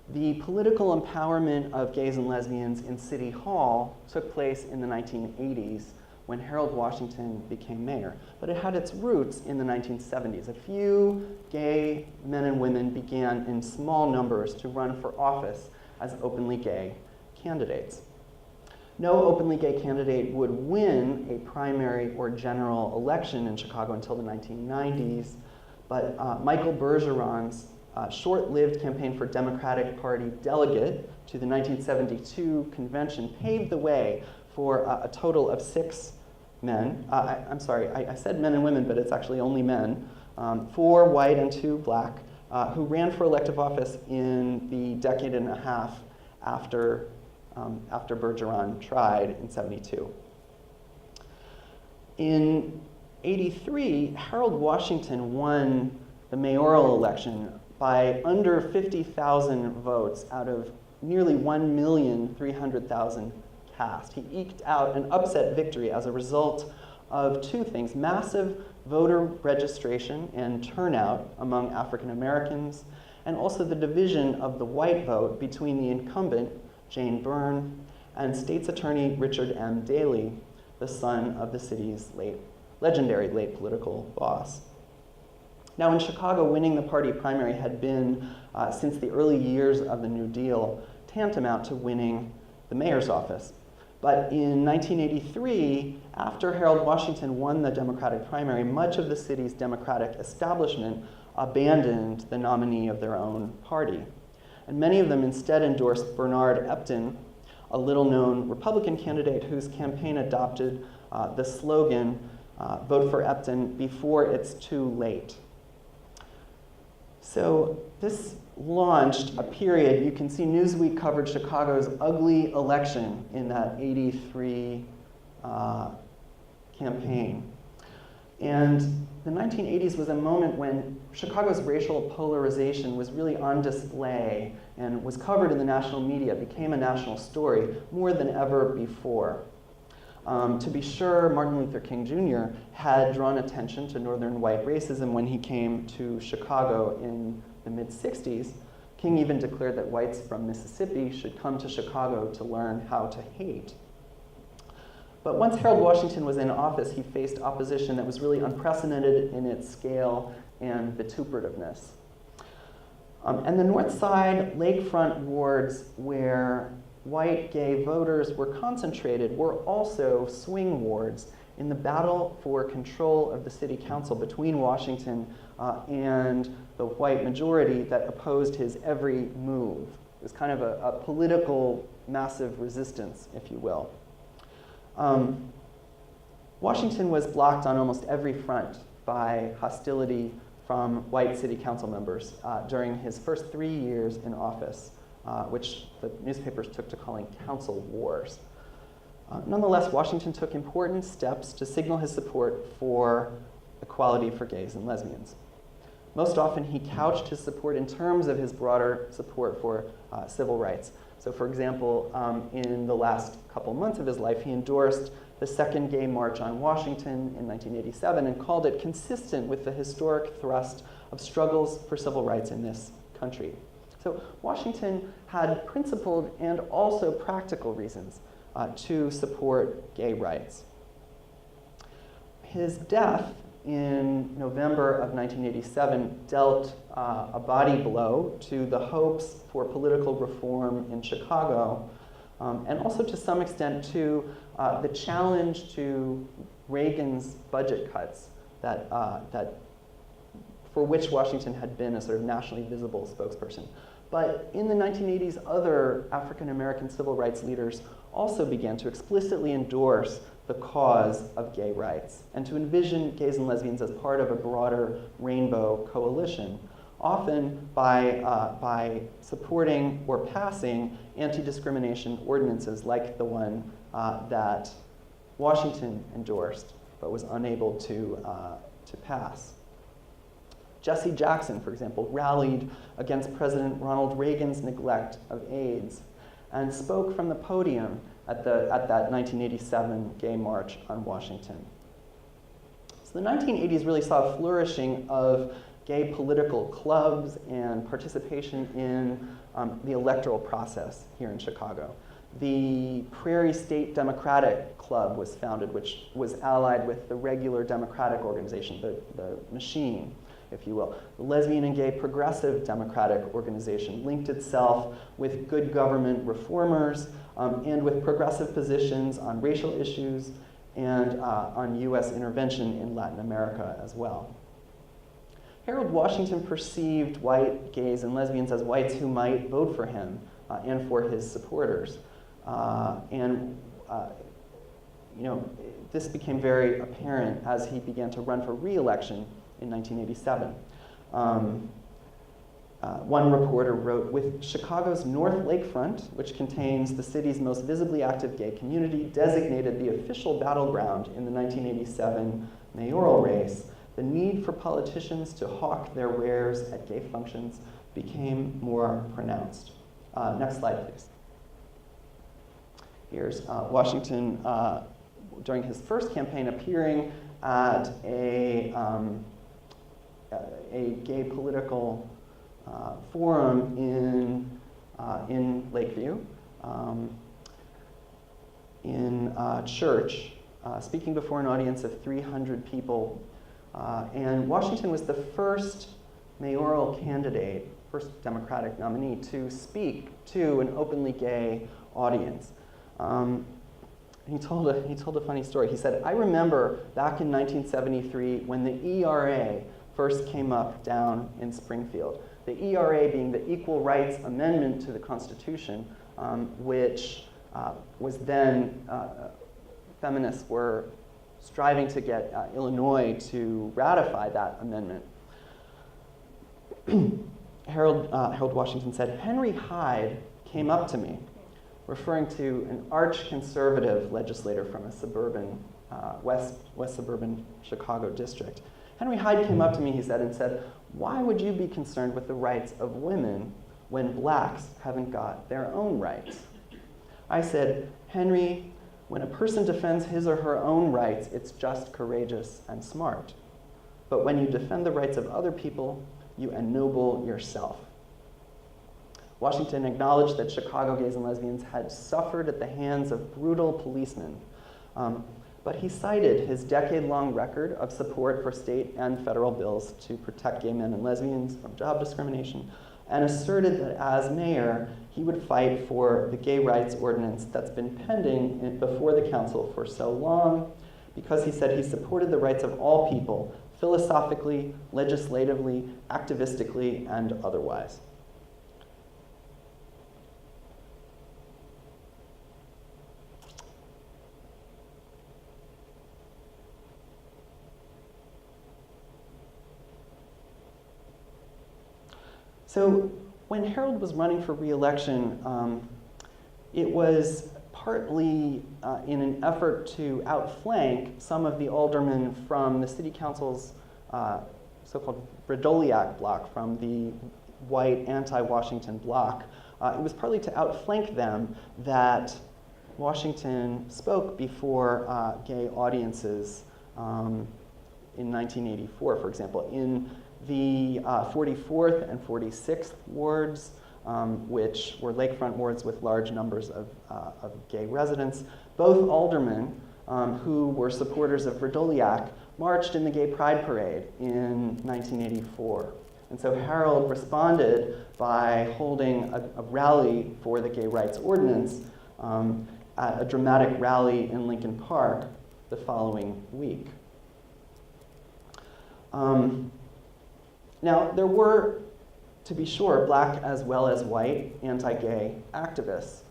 The political empowerment of gays and lesbians in City Hall took place in the 1980s when Harold Washington became mayor, but it had its roots in the 1970s. A few gay men and women began in small numbers to run for office as openly gay candidates. No openly gay candidate would win a primary or general election in Chicago until the 1990s, but Michael Bergeron's short-lived campaign for Democratic Party delegate to the 1972 convention paved the way for a total of 6 men. I'm sorry, I said men and women, but it's actually only men, 4 white and 2 black, who ran for elective office in the decade and a half after Bergeron tried in 72. In 83, Harold Washington won the mayoral election by under 50,000 votes out of nearly 1,300,000 cast. He eked out an upset victory as a result of 2 things: massive voter registration and turnout among African Americans, and also the division of the white vote between the incumbent, Jane and State's Attorney Richard M. Daley, the son of the city's legendary late political boss. Now in Chicago, winning the party primary had been, since the early years of the New Deal, tantamount to winning the mayor's office. But in 1983, after Harold Washington won the Democratic primary, much of the city's Democratic establishment abandoned the nominee of their own party. And many of them instead endorsed Bernard Epton, a little-known Republican candidate whose campaign adopted the slogan, "Vote for Epton before it's too late." So this launched a period. You can see Newsweek covered Chicago's ugly election in that 83 campaign. And the 1980s was a moment when Chicago's racial polarization was really on display and was covered in the national media, became a national story more than ever before. To be sure, Martin Luther King Jr. had drawn attention to northern white racism when he came to Chicago in the mid-60s. King even declared that whites from Mississippi should come to Chicago to learn how to hate. But once Harold Washington was in office, he faced opposition that was really unprecedented in its scale and vituperativeness. And the North Side lakefront wards where white gay voters were concentrated were also swing wards in the battle for control of the city council between Washington and the white majority that opposed his every move. It was kind of a political massive resistance, if you will. Washington was blocked on almost every front by hostility from white city council members during his first 3 years in office, which the newspapers took to calling council wars. Nonetheless, Washington took important steps to signal his support for equality for gays and lesbians. Most often, he couched his support in terms of his broader support for civil rights. So for example, in the last couple months of his life, he endorsed the Second Gay March on Washington in 1987 and called it consistent with the historic thrust of struggles for civil rights in this country. So Washington had principled and also practical reasons to support gay rights. His death in November of 1987 dealt a body blow to the hopes for political reform in Chicago, and also to some extent to the challenge to Reagan's budget cuts that for which Washington had been a sort of nationally visible spokesperson. But in the 1980s, other African American civil rights leaders also began to explicitly endorse the cause of gay rights, and to envision gays and lesbians as part of a broader rainbow coalition, often by supporting or passing anti-discrimination ordinances like the one that Washington endorsed but was unable to pass. Jesse Jackson, for example, rallied against President Ronald Reagan's neglect of AIDS and spoke from the podium at that 1987 Gay March on Washington. So the 1980s really saw a flourishing of gay political clubs and participation in the electoral process here in Chicago. The Prairie State Democratic Club was founded, which was allied with the regular Democratic organization, the machine, if you will. The Lesbian and Gay Progressive Democratic Organization linked itself with good government reformers and with progressive positions on racial issues and on US intervention in Latin America as well. Harold Washington perceived white gays and lesbians as whites who might vote for him and for his supporters. This became very apparent as he began to run for re-election in 1987. One reporter wrote, with Chicago's North Lakefront, which contains the city's most visibly active gay community, designated the official battleground in the 1987 mayoral race, the need for politicians to hawk their wares at gay functions became more pronounced. Next slide, please. Here's Washington during his first campaign appearing at a gay political forum in Lakeview, in church, speaking before an audience of 300 people. And Washington was the first mayoral candidate, first Democratic nominee, to speak to an openly gay audience. He told a funny story. He said, I remember back in 1973 when the ERA first came up down in Springfield. The ERA being the Equal Rights Amendment to the Constitution, which was then, feminists were striving to get Illinois to ratify that amendment. Harold Washington said, Henry Hyde came up to me, referring to an arch-conservative legislator from a suburban, west suburban Chicago district. Henry Hyde came up to me, he said, and said, why would you be concerned with the rights of women when blacks haven't got their own rights? I said, Henry, when a person defends his or her own rights, it's just courageous and smart. But when you defend the rights of other people, you ennoble yourself. Washington acknowledged that Chicago gays and lesbians had suffered at the hands of brutal policemen, but he cited his decade-long record of support for state and federal bills to protect gay men and lesbians from job discrimination, and asserted that as mayor, he would fight for the gay rights ordinance that's been pending before the council for so long, because he said he supported the rights of all people, philosophically, legislatively, activistically, and otherwise. So when Harold was running for re-election, it was partly in an effort to outflank some of the aldermen from the city council's so-called Vrdoliak bloc, from the white anti-Washington bloc. It was partly to outflank them that Washington spoke before gay audiences in 1984, for example. In the 44th and 46th wards, which were lakefront wards with large numbers of gay residents, both aldermen who were supporters of Vrdoliak marched in the Gay Pride Parade in 1984. And so Harold responded by holding a rally for the gay rights ordinance at a dramatic rally in Lincoln Park the following week. Now, there were, to be sure, black as well as white anti-gay activists,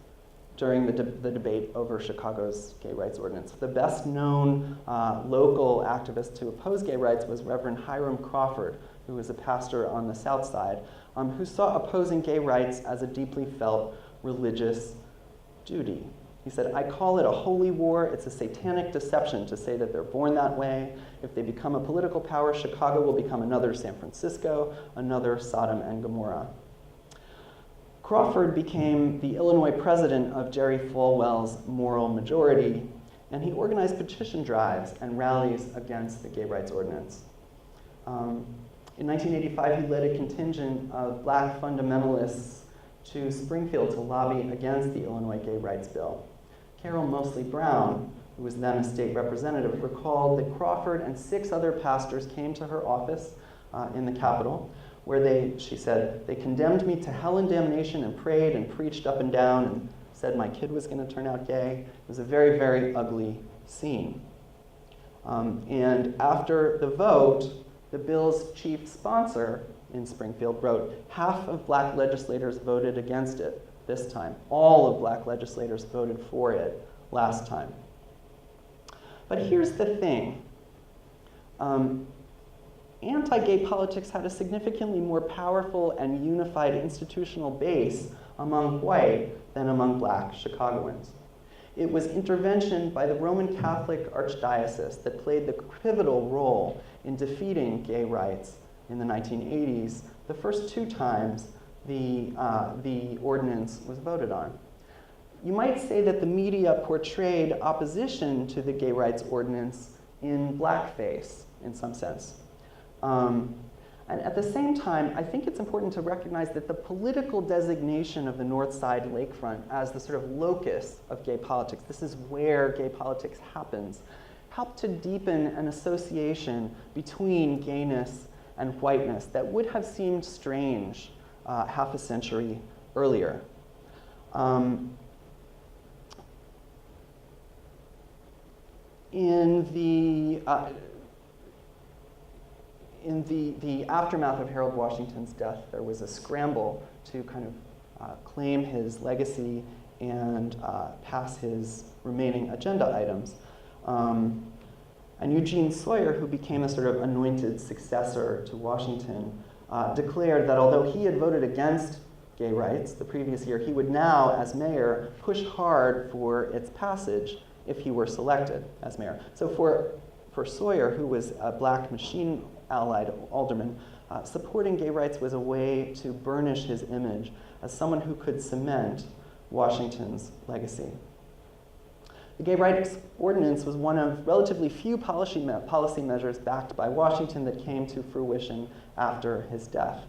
during the debate over Chicago's gay rights ordinance. The best known local activist to oppose gay rights was Reverend Hiram Crawford, who was a pastor on the South Side, who saw opposing gay rights as a deeply felt religious duty. He said, "I call it a holy war. It's a satanic deception to say that they're born that way. If they become a political power, Chicago will become another San Francisco, another Sodom and Gomorrah." Crawford became the Illinois president of Jerry Falwell's Moral Majority, and he organized petition drives and rallies against the gay rights ordinance. In 1985, he led a contingent of black fundamentalists to Springfield to lobby against the Illinois gay rights bill. Carol Mosley Brown, who was then a state representative, recalled that Crawford and 6 other pastors came to her office in the Capitol, where she said, "They condemned me to hell and damnation and prayed and preached up and down and said my kid was going to turn out gay." It was a very, very ugly scene. And after the vote, the bill's chief sponsor in Springfield wrote, "Half of black legislators voted against it this time. All of black legislators voted for it last time." But here's the thing. Anti-gay politics had a significantly more powerful and unified institutional base among white than among black Chicagoans. It was intervention by the Roman Catholic Archdiocese that played the pivotal role in defeating gay rights in the 1980s, the first 2 times the ordinance was voted on. You might say that the media portrayed opposition to the gay rights ordinance in blackface, in some sense. And at the same time, I think it's important to recognize that the political designation of the North Side lakefront as the sort of locus of gay politics, this is where gay politics happens, helped to deepen an association between gayness and whiteness that would have seemed strange half a century earlier. In the aftermath of Harold Washington's death, there was a scramble to kind of claim his legacy and pass his remaining agenda items. And Eugene Sawyer, who became a sort of anointed successor to Washington, declared that although he had voted against gay rights the previous year, he would now, as mayor, push hard for its passage if he were selected as mayor. So for Sawyer, who was a black machine-allied alderman, supporting gay rights was a way to burnish his image as someone who could cement Washington's legacy. The gay rights ordinance was one of relatively few policy measures backed by Washington that came to fruition after his death.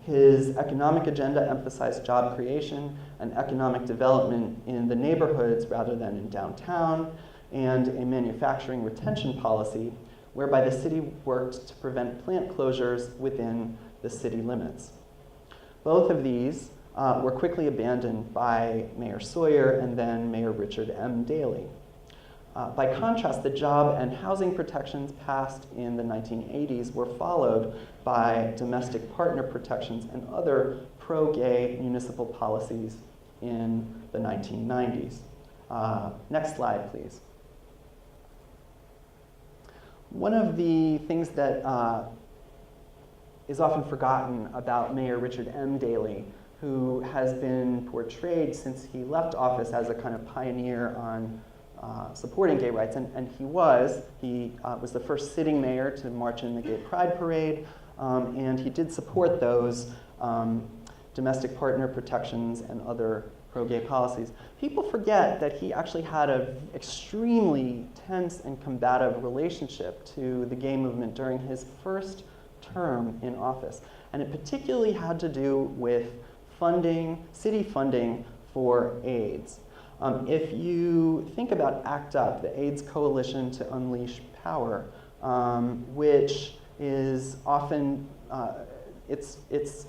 His economic agenda emphasized job creation and economic development in the neighborhoods rather than in downtown, and a manufacturing retention policy whereby the city worked to prevent plant closures within the city limits. Both of these were quickly abandoned by Mayor Sawyer and then Mayor Richard M. Daley. By contrast, the job and housing protections passed in the 1980s were followed by domestic partner protections and other pro-gay municipal policies in the 1990s. Next slide, please. One of the things that is often forgotten about Mayor Richard M. Daley, who has been portrayed since he left office as a kind of pioneer on supporting gay rights, and he was the first sitting mayor to march in the Gay Pride Parade, and he did support those domestic partner protections and other pro-gay policies. People forget that he actually had an extremely tense and combative relationship to the gay movement during his first term in office, and it particularly had to do with city funding for AIDS. If you think about ACT UP, the AIDS Coalition to Unleash Power, which is often, its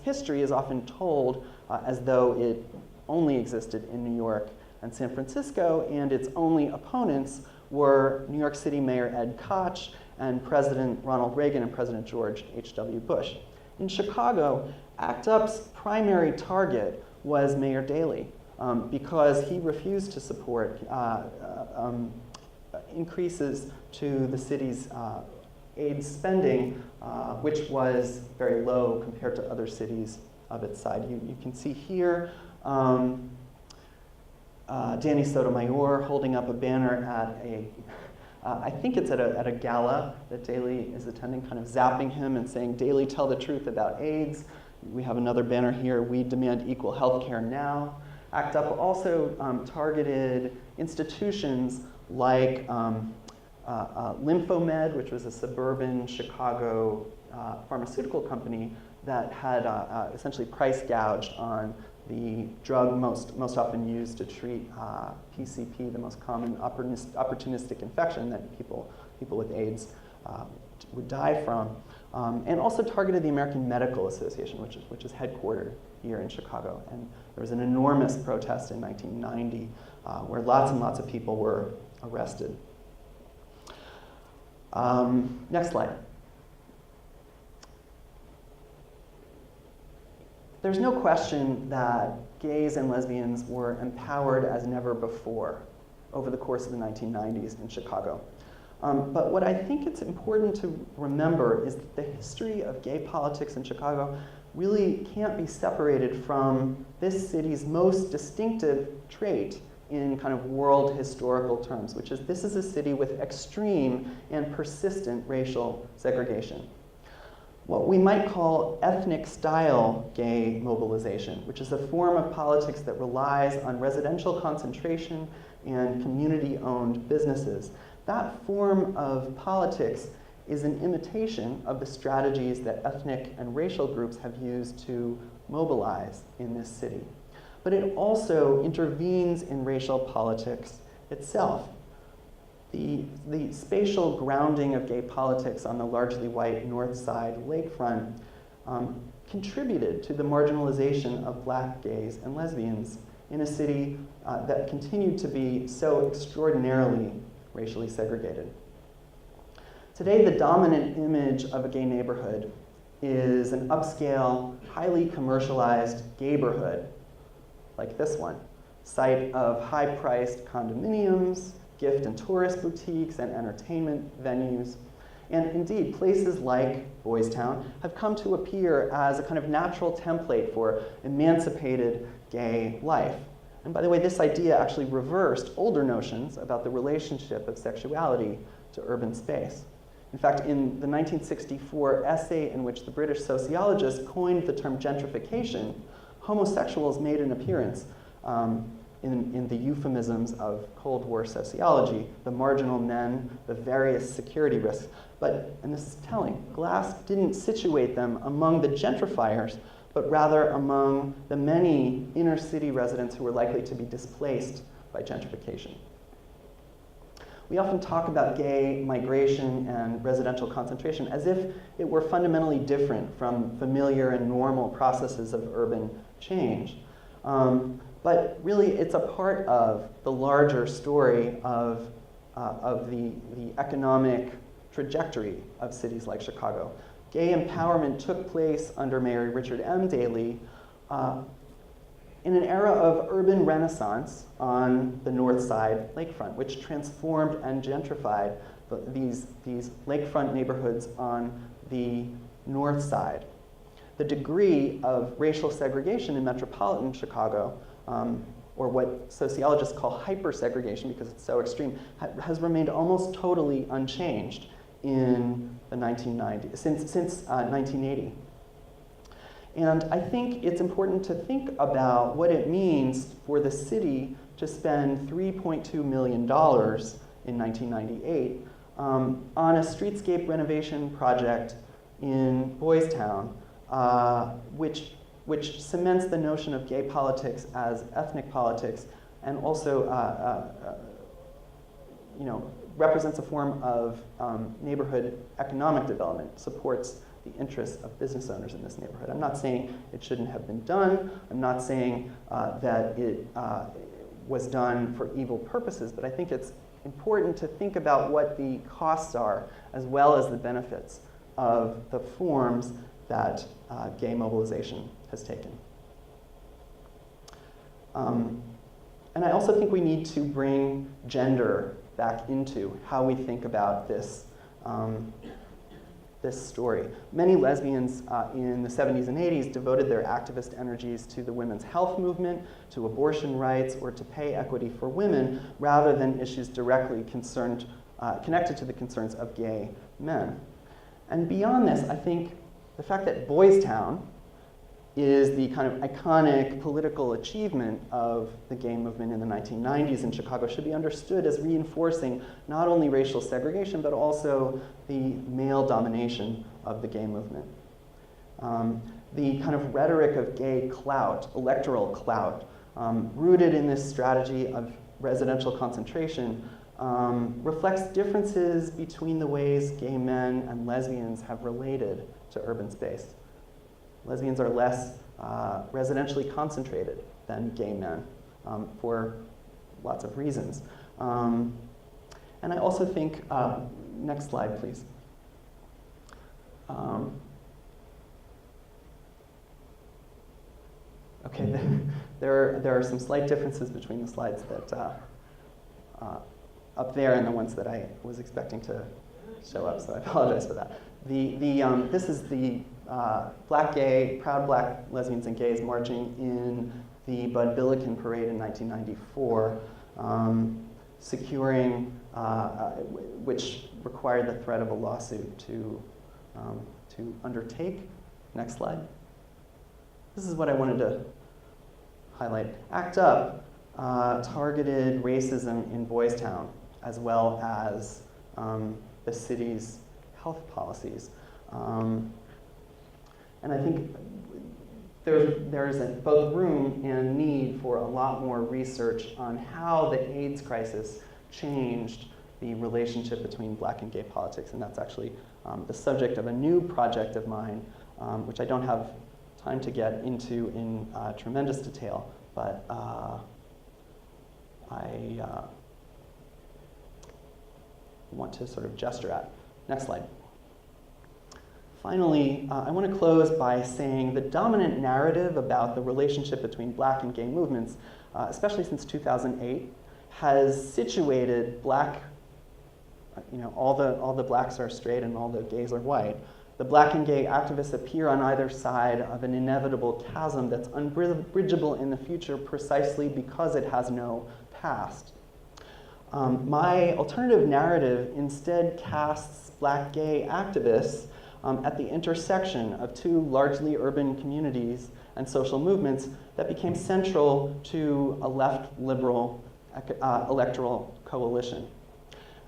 history is often told as though it only existed in New York and San Francisco, and its only opponents were New York City Mayor Ed Koch and President Ronald Reagan and President George H.W. Bush. In Chicago, ACT UP's primary target was Mayor Daley. because he refused to support increases to the city's aid spending, which was very low compared to other cities of its side. You can see here Danny Sotomayor holding up a banner at I think it's at a gala that Daley is attending, kind of zapping him and saying, "Daley, tell the truth about AIDS." We have another banner here, "We demand equal health care now." ACT UP also targeted institutions like Lymphomed, which was a suburban Chicago pharmaceutical company that had essentially price gouged on the drug most often used to treat PCP, the most common opportunistic infection that people with AIDS would die from, and also targeted the American Medical Association, which is headquartered here in Chicago. And there was an enormous protest in 1990 where lots and lots of people were arrested. Next slide. There's no question that gays and lesbians were empowered as never before over the course of the 1990s in Chicago. But what I think it's important to remember is that the history of gay politics in Chicago really can't be separated from this city's most distinctive trait in kind of world historical terms, which is this is a city with extreme and persistent racial segregation. What we might call ethnic-style gay mobilization, which is a form of politics that relies on residential concentration and community-owned businesses. That form of politics is an imitation of the strategies that ethnic and racial groups have used to mobilize in this city. But it also intervenes in racial politics itself. The spatial grounding of gay politics on the largely white North Side lakefront contributed to the marginalization of black gays and lesbians in a city that continued to be so extraordinarily racially segregated. Today, the dominant image of a gay neighborhood is an upscale, highly commercialized gayborhood, like this one, site of high-priced condominiums, gift and tourist boutiques, and entertainment venues. And indeed, places like Boys Town have come to appear as a kind of natural template for emancipated gay life. And by the way, this idea actually reversed older notions about the relationship of sexuality to urban space. In fact, in the 1964 essay in which the British sociologist coined the term gentrification, homosexuals made an appearance in the euphemisms of Cold War sociology, the marginal men, the various security risks. But, and this is telling, Glass didn't situate them among the gentrifiers, but rather among the many inner city residents who were likely to be displaced by gentrification. We often talk about gay migration and residential concentration as if it were fundamentally different from familiar and normal processes of urban change. But really, it's a part of the larger story of the economic trajectory of cities like Chicago. Gay empowerment took place under Mayor Richard M. Daley in an era of urban renaissance on the North Side lakefront, which transformed and gentrified these lakefront neighborhoods on the North Side. The degree of racial segregation in metropolitan Chicago, or what sociologists call hyper-segregation because it's so extreme, has remained almost totally unchanged in the 1990s, since 1980. And I think it's important to think about what it means for the city to spend $3.2 million in 1998 on a streetscape renovation project in Boys Town, which cements the notion of gay politics as ethnic politics, and also represents a form of neighborhood economic development, supports the interests of business owners in this neighborhood. I'm not saying it shouldn't have been done. I'm not saying that it was done for evil purposes, but I think it's important to think about what the costs are as well as the benefits of the forms that gay mobilization has taken. And I also think we need to bring gender back into how we think about this, this story. Many lesbians in the 70s and 80s devoted their activist energies to the women's health movement, to abortion rights, or to pay equity for women, rather than issues directly connected to the concerns of gay men. And beyond this, I think the fact that Boys Town is the kind of iconic political achievement of the gay movement in the 1990s in Chicago should be understood as reinforcing not only racial segregation, but also the male domination of the gay movement. The kind of rhetoric of gay clout, electoral clout, rooted in this strategy of residential concentration, reflects differences between the ways gay men and lesbians have related to urban space. Lesbians are less residentially concentrated than gay men for lots of reasons. And I also think, next slide, please. Okay, there are some slight differences between the slides that up there and the ones that I was expecting to show up, so I apologize for that. This is the proud black lesbians and gays marching in the Bud Billiken Parade in 1994, securing, which required the threat of a lawsuit to undertake. Next slide. This is what I wanted to highlight. ACT UP targeted racism in Boys Town, as well as the city's health policies. And I think there is both room and need for a lot more research on how the AIDS crisis changed the relationship between black and gay politics. And that's actually the subject of a new project of mine, which I don't have time to get into in tremendous detail, but I want to sort of gesture at. Next slide. Finally, I want to close by saying the dominant narrative about the relationship between black and gay movements, especially since 2008, has situated black, all the blacks are straight and all the gays are white. The black and gay activists appear on either side of an inevitable chasm that's unbridgeable in the future precisely because it has no past. My alternative narrative instead casts black gay activists at the intersection of two largely urban communities and social movements that became central to a left liberal electoral coalition.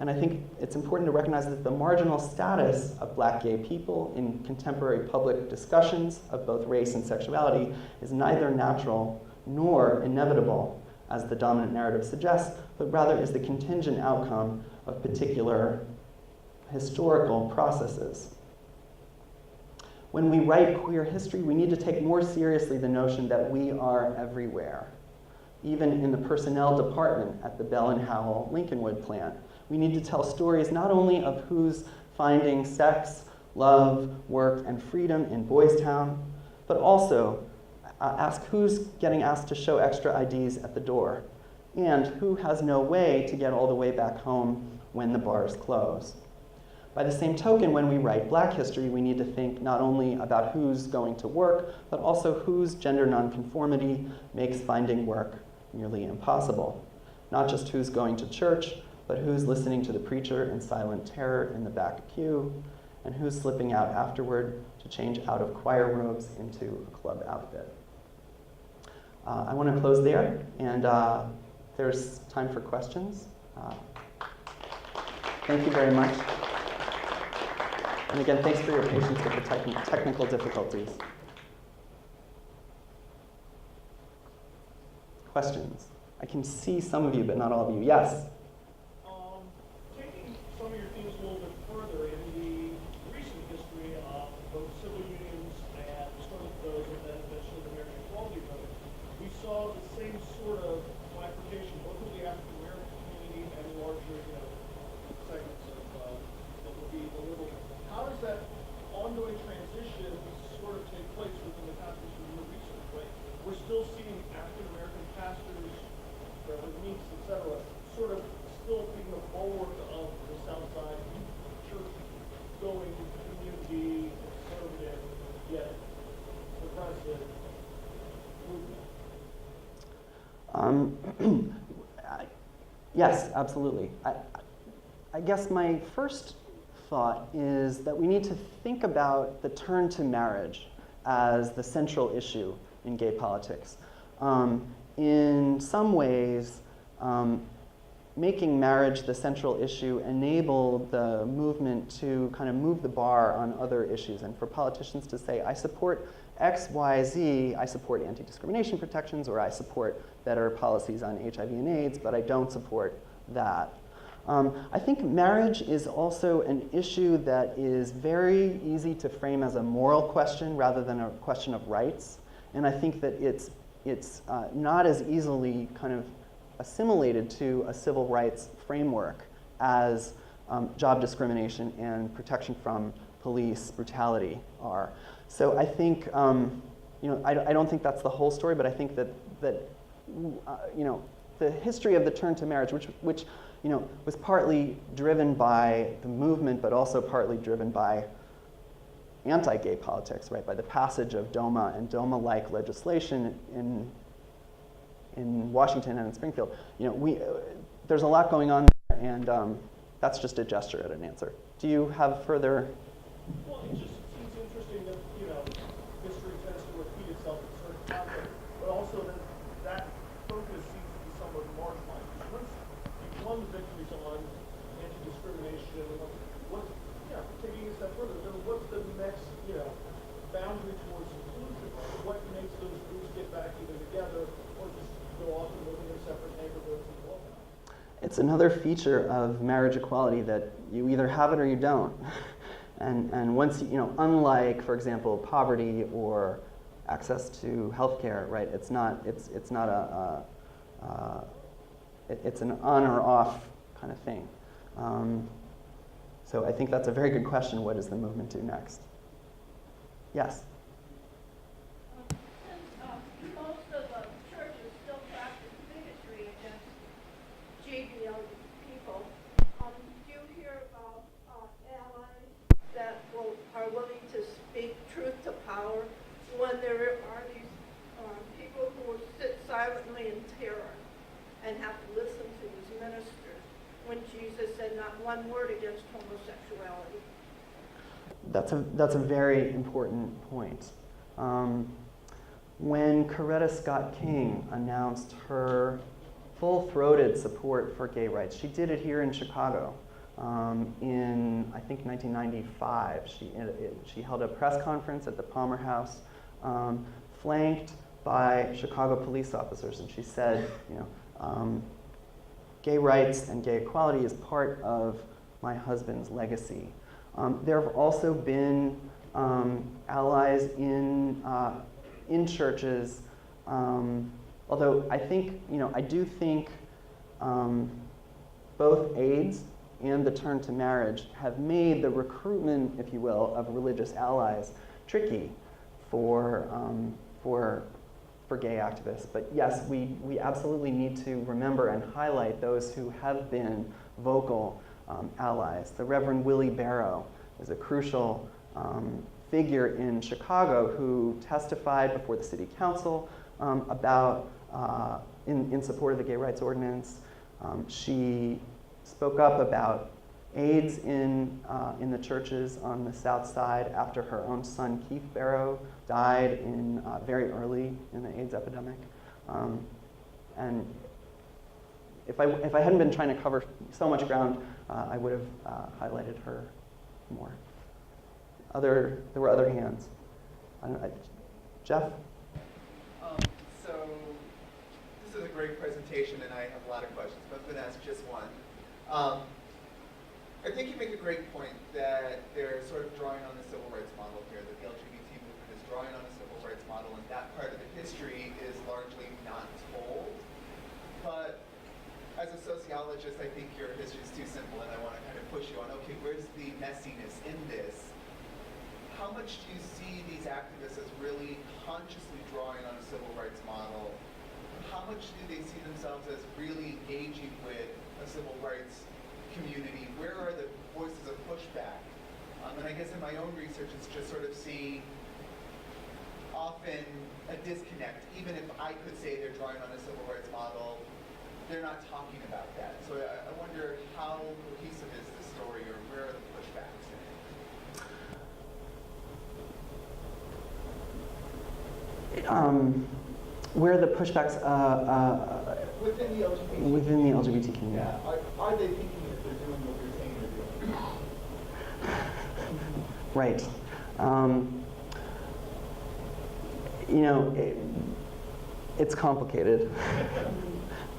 And I think it's important to recognize that the marginal status of black gay people in contemporary public discussions of both race and sexuality is neither natural nor inevitable, as the dominant narrative suggests, but rather is the contingent outcome of particular historical processes. When we write queer history, we need to take more seriously the notion that we are everywhere. Even in the personnel department at the Bell and Howell Lincolnwood plant, we need to tell stories not only of who's finding sex, love, work, and freedom in Boys Town, but also ask who's getting asked to show extra IDs at the door, and who has no way to get all the way back home when the bars close. By the same token, when we write black history, we need to think not only about who's going to work, but also whose gender nonconformity makes finding work nearly impossible. Not just who's going to church, but who's listening to the preacher in silent terror in the back pew, and who's slipping out afterward to change out of choir robes into a club outfit. I want to close there, and there's time for questions. Thank you very much. And again, thanks for your patience with the technical difficulties. Questions? I can see some of you, but not all of you. Yes? Taking some of your themes a little bit further, in the recent history of both civil unions and historically those of the American Equality Movement, we saw the same sort of bifurcation, both of the African American community and larger segments of what would be the liberal. How does that ongoing transition sort of take place within the context of your research? Right? We're still seeing African American pastors fairly etc., sort of still being the bulwark of the South Side church-going community, conservative, yet progressive movement? Yes, absolutely. I guess my first thought is that we need to think about the turn to marriage as the central issue in gay politics. In some ways, making marriage the central issue enabled the movement to kind of move the bar on other issues, and for politicians to say, I support X, Y, Z, I support anti-discrimination protections, or I support better policies on HIV and AIDS, but I don't support that. I think marriage is also an issue that is very easy to frame as a moral question rather than a question of rights, and I think that it's not as easily kind of assimilated to a civil rights framework as job discrimination and protection from police brutality are. So I think, I don't think that's the whole story, but I think that the history of the turn to marriage, which was partly driven by the movement, but also partly driven by anti-gay politics, right? By the passage of DOMA and DOMA-like legislation in Washington and in Springfield. There's a lot going on there, and that's just a gesture at an answer. Do you have further? Well, it just seems interesting that, history tends to repeat itself in certain contexts, but also that focus seems to be somewhat marginalized. Once you've won the victories on anti-discrimination, taking a step further, then what's the next, boundary towards inclusion? What makes those groups get back either together or just go off and live in their separate neighborhoods and whatnot? It's another feature of marriage equality that you either have it or you don't. And once, unlike, for example, poverty or access to healthcare, right? It's an on or off kind of thing. So I think that's a very good question. What does the movement do next? Yes? Since most of the churches still practice bigotry against JBL people, do you hear about allies that are willing to speak truth to power when there are these people who sit silently in terror and have to listen to these ministers when Jesus said not one word against homosexuality? That's a very important point. When Coretta Scott King announced her full-throated support for gay rights, she did it here in Chicago in, I think, 1995. She held a press conference at the Palmer House, flanked by Chicago police officers, and she said, gay rights and gay equality is part of my husband's legacy. There have also been allies in churches, although I think, I do think both AIDS and the turn to marriage have made the recruitment, if you will, of religious allies tricky for gay activists. But yes, we absolutely need to remember and highlight those who have been vocal allies. The Reverend Willie Barrow is a crucial figure in Chicago who testified before the city council in support of the gay rights ordinance. She spoke up about AIDS in the churches on the South Side after her own son Keith Barrow died very early in the AIDS epidemic. And if I hadn't been trying to cover so much ground, I would have highlighted her more. There were other hands. Jeff? So this is a great presentation, and I have a lot of questions, but I'm going to ask just one. I think you make a great point that they're sort of drawing on the civil rights model here, that the LGBT movement is drawing on a civil rights model, and that part of the history is largely not told. But as a sociologist, I think your history is too simple, and I want to kind of push you on, okay, where's the messiness in this? How much do you see these activists as really consciously drawing on a civil rights model? how much do they see themselves as really engaging with a civil rights community? Where are the voices of pushback? And I guess in my own research, it's just sort of seeing often a disconnect. Even if I could say they're drawing on a civil rights model, they're not talking about that. So I wonder how cohesive is the story, or where are the pushbacks in it? Where are the pushbacks Within the LGBT within the LGBT community? Yeah. Are they thinking that they're doing what you're saying they're doing? Right. You know, it's complicated.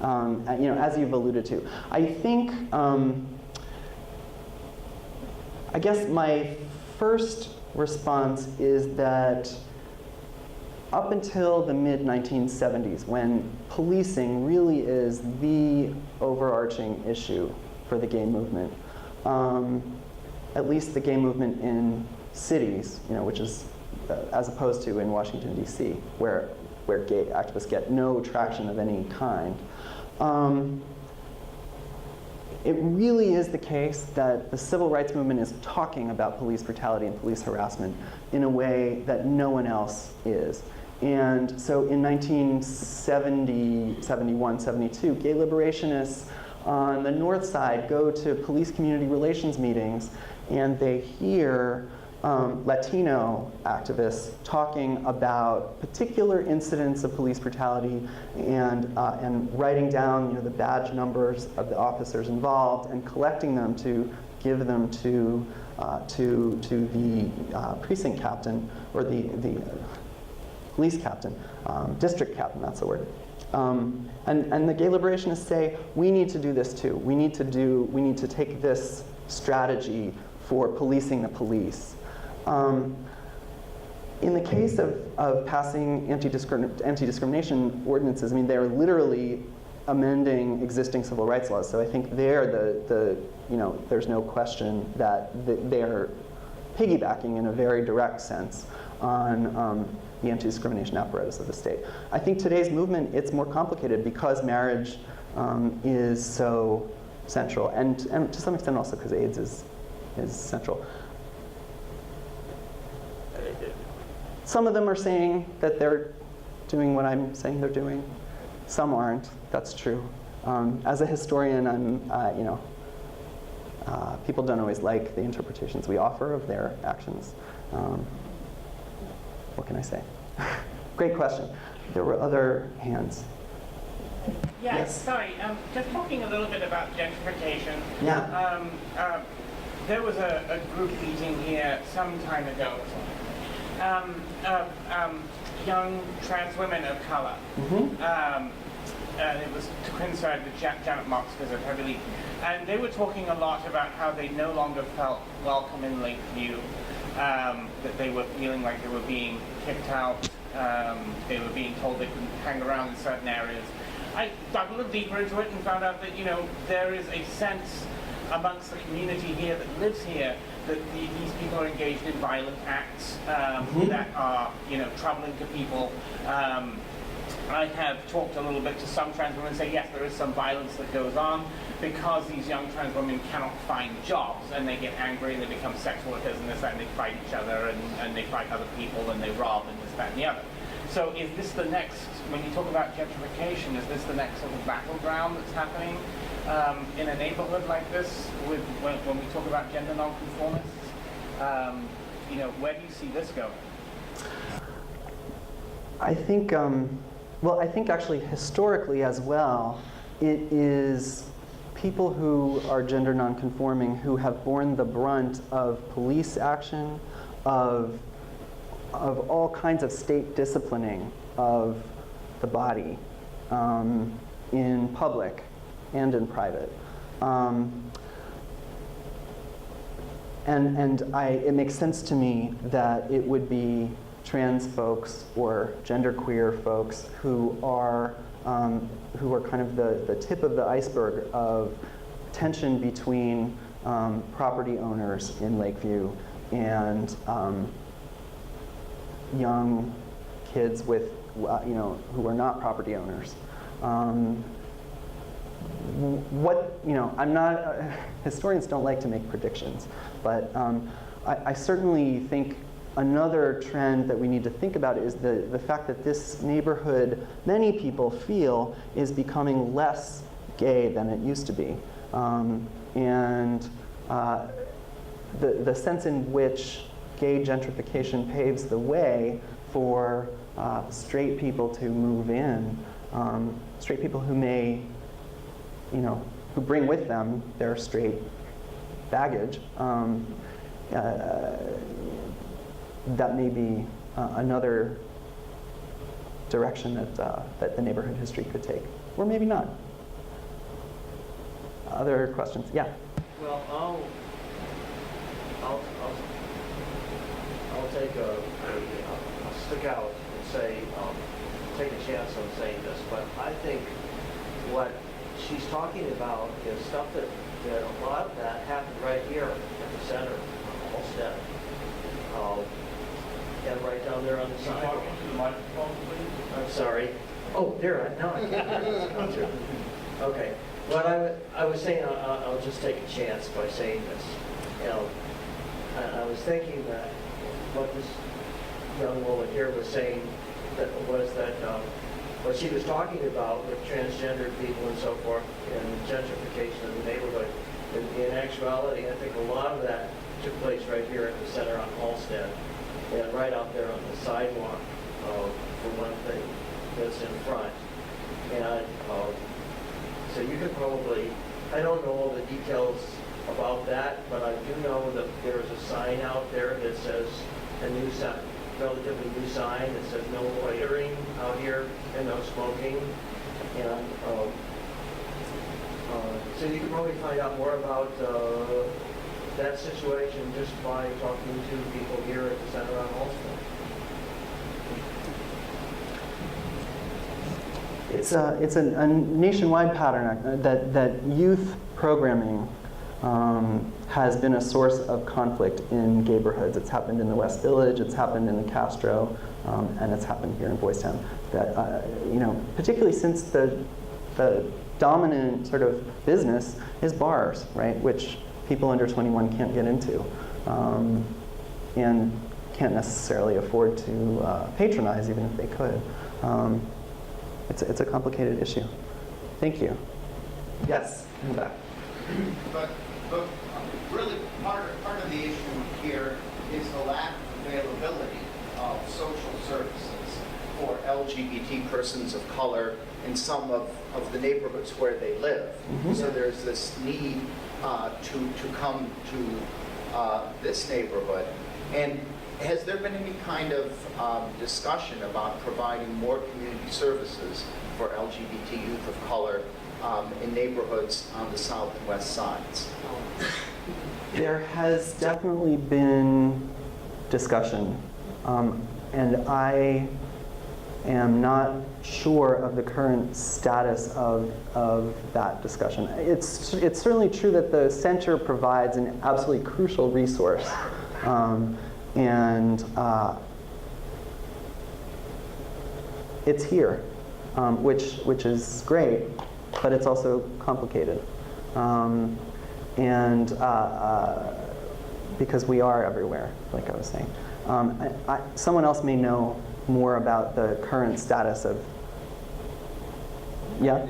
You know, as you've alluded to. I think, I guess my first response is that up until the mid-1970s, when policing really is the overarching issue for the gay movement, at least the gay movement in cities, you know, which is as opposed to in Washington, D.C., where gay activists get no traction of any kind. It really is the case that the civil rights movement is talking about police brutality and police harassment in a way that no one else is. And so in 1970, 71, 72, gay liberationists on the North Side go to police community relations meetings, and they hear Latino activists talking about particular incidents of police brutality and writing down, you know, the badge numbers of the officers involved and collecting them to give them to the precinct captain, or the police captain, district captain, that's the word. And the gay liberationists say, we need to do this too. We need to take this strategy for policing the police. In the case of passing anti-discrimination ordinances, I mean, they're literally amending existing civil rights laws. So I think there, you know, there's no question that they're piggybacking in a very direct sense on the anti-discrimination apparatus of the state. I think today's movement, it's more complicated because marriage is so central, and to some extent also because AIDS is central. Some of them are saying that they're doing what I'm saying they're doing. Some aren't. That's true. As a historian, I'm, you know, people don't always like the interpretations we offer of their actions. What can I say? Great question. There were other hands. Yes. Sorry, just talking a little bit about gentrification. Yeah. There was a group meeting here some time ago. Young trans women of color. Mm-hmm. It was to coincide with Janet Mock's visit, I believe. And they were talking a lot about how they no longer felt welcome in Lakeview, that they were feeling like they were being kicked out, they were being told they couldn't hang around in certain areas. I dug a little deeper into it and found out that, you know, there is a sense amongst the community here that lives here that these people are engaged in violent acts that are, you know, troubling to people. I have talked a little bit to some trans women and say, yes, there is some violence that goes on because these young trans women cannot find jobs, and they get angry and they become sex workers and this, that, and they fight each other and they fight other people and they rob and this, that, and the other. So is this the next, when you talk about gentrification, is this the next sort of battleground that's happening in a neighborhood like this when we talk about gender nonconformists? You know, where do you see this going? I think, well, I think actually historically as well, it is people who are gender nonconforming who have borne the brunt of police action, of all kinds of state disciplining of the body in public and in private. It makes sense to me that it would be trans folks or genderqueer folks who are kind of the tip of the iceberg of tension between property owners in Lakeview and young kids with, you know, who are not property owners. What, I'm not, historians don't like to make predictions, but I certainly think another trend that we need to think about is the fact that this neighborhood, many people feel, is becoming less gay than it used to be. And the sense in which gay gentrification paves the way for straight people to move in, straight people who may, who bring with them their straight baggage, that may be another direction that the neighborhood history could take, or maybe not. Other questions? Yeah. Well, I'll stick out and say, take a chance on saying this, but I think what she's talking about is stuff that a lot of that happened right here at the center, Halsted, and right down there on the side. Talking to the microphone, please. I'm sorry. Oh, there, now I can't hear this. Okay. What I was saying, I'll just take a chance by saying this. I was thinking that what this young woman here was saying was that what she was talking about with transgender people and so forth and gentrification of the neighborhood, in actuality, I think a lot of that took place right here at the center on Halsted, and right out there on the sidewalk, for one thing, that's in front. And so you could probably, I don't know all the details about that, but I do know that there's a sign out there that says, a new sign, relatively new sign that says no loitering out here and no smoking. And so you can probably find out more about that situation just by talking to people here at the center on Halsted. It's a nationwide pattern that youth programming has been a source of conflict in neighborhoods. It's happened in the West Village, it's happened in the Castro, and it's happened here in Boys Town. That particularly since the dominant sort of business is bars, right, which people under 21 can't get into, and can't necessarily afford to patronize even if they could. It's a complicated issue. Thank you. Yes, in the back. But really part of the issue here is the lack of availability of social services for LGBT persons of color in some of the neighborhoods where they live. Mm-hmm. So there's this need to come to this neighborhood. And has there been any kind of discussion about providing more community services for LGBT youth of color in neighborhoods on the south and west sides? There has definitely been discussion, and I am not sure of the current status of that discussion. It's certainly true that the center provides an absolutely crucial resource, and it's here, which is great, but it's also complicated. And because we are everywhere, like I was saying. Someone else may know more about the current status of. Yeah?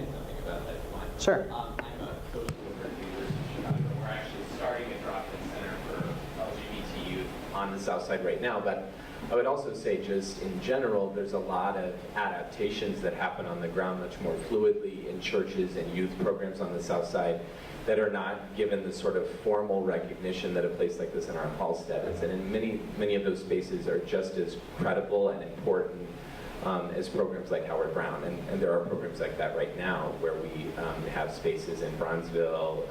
Sure. I'm a social worker at the University of Chicago. We're actually starting a drop-in center for LGBT youth on the south side right now, but I would also say just in general, there's a lot of adaptations that happen on the ground much more fluidly in churches and youth programs on the south side that are not given the sort of formal recognition that a place like this in our Halsted is. And in many of those spaces are just as credible and important as programs like Howard Brown. And there are programs like that right now where we have spaces in Bronzeville,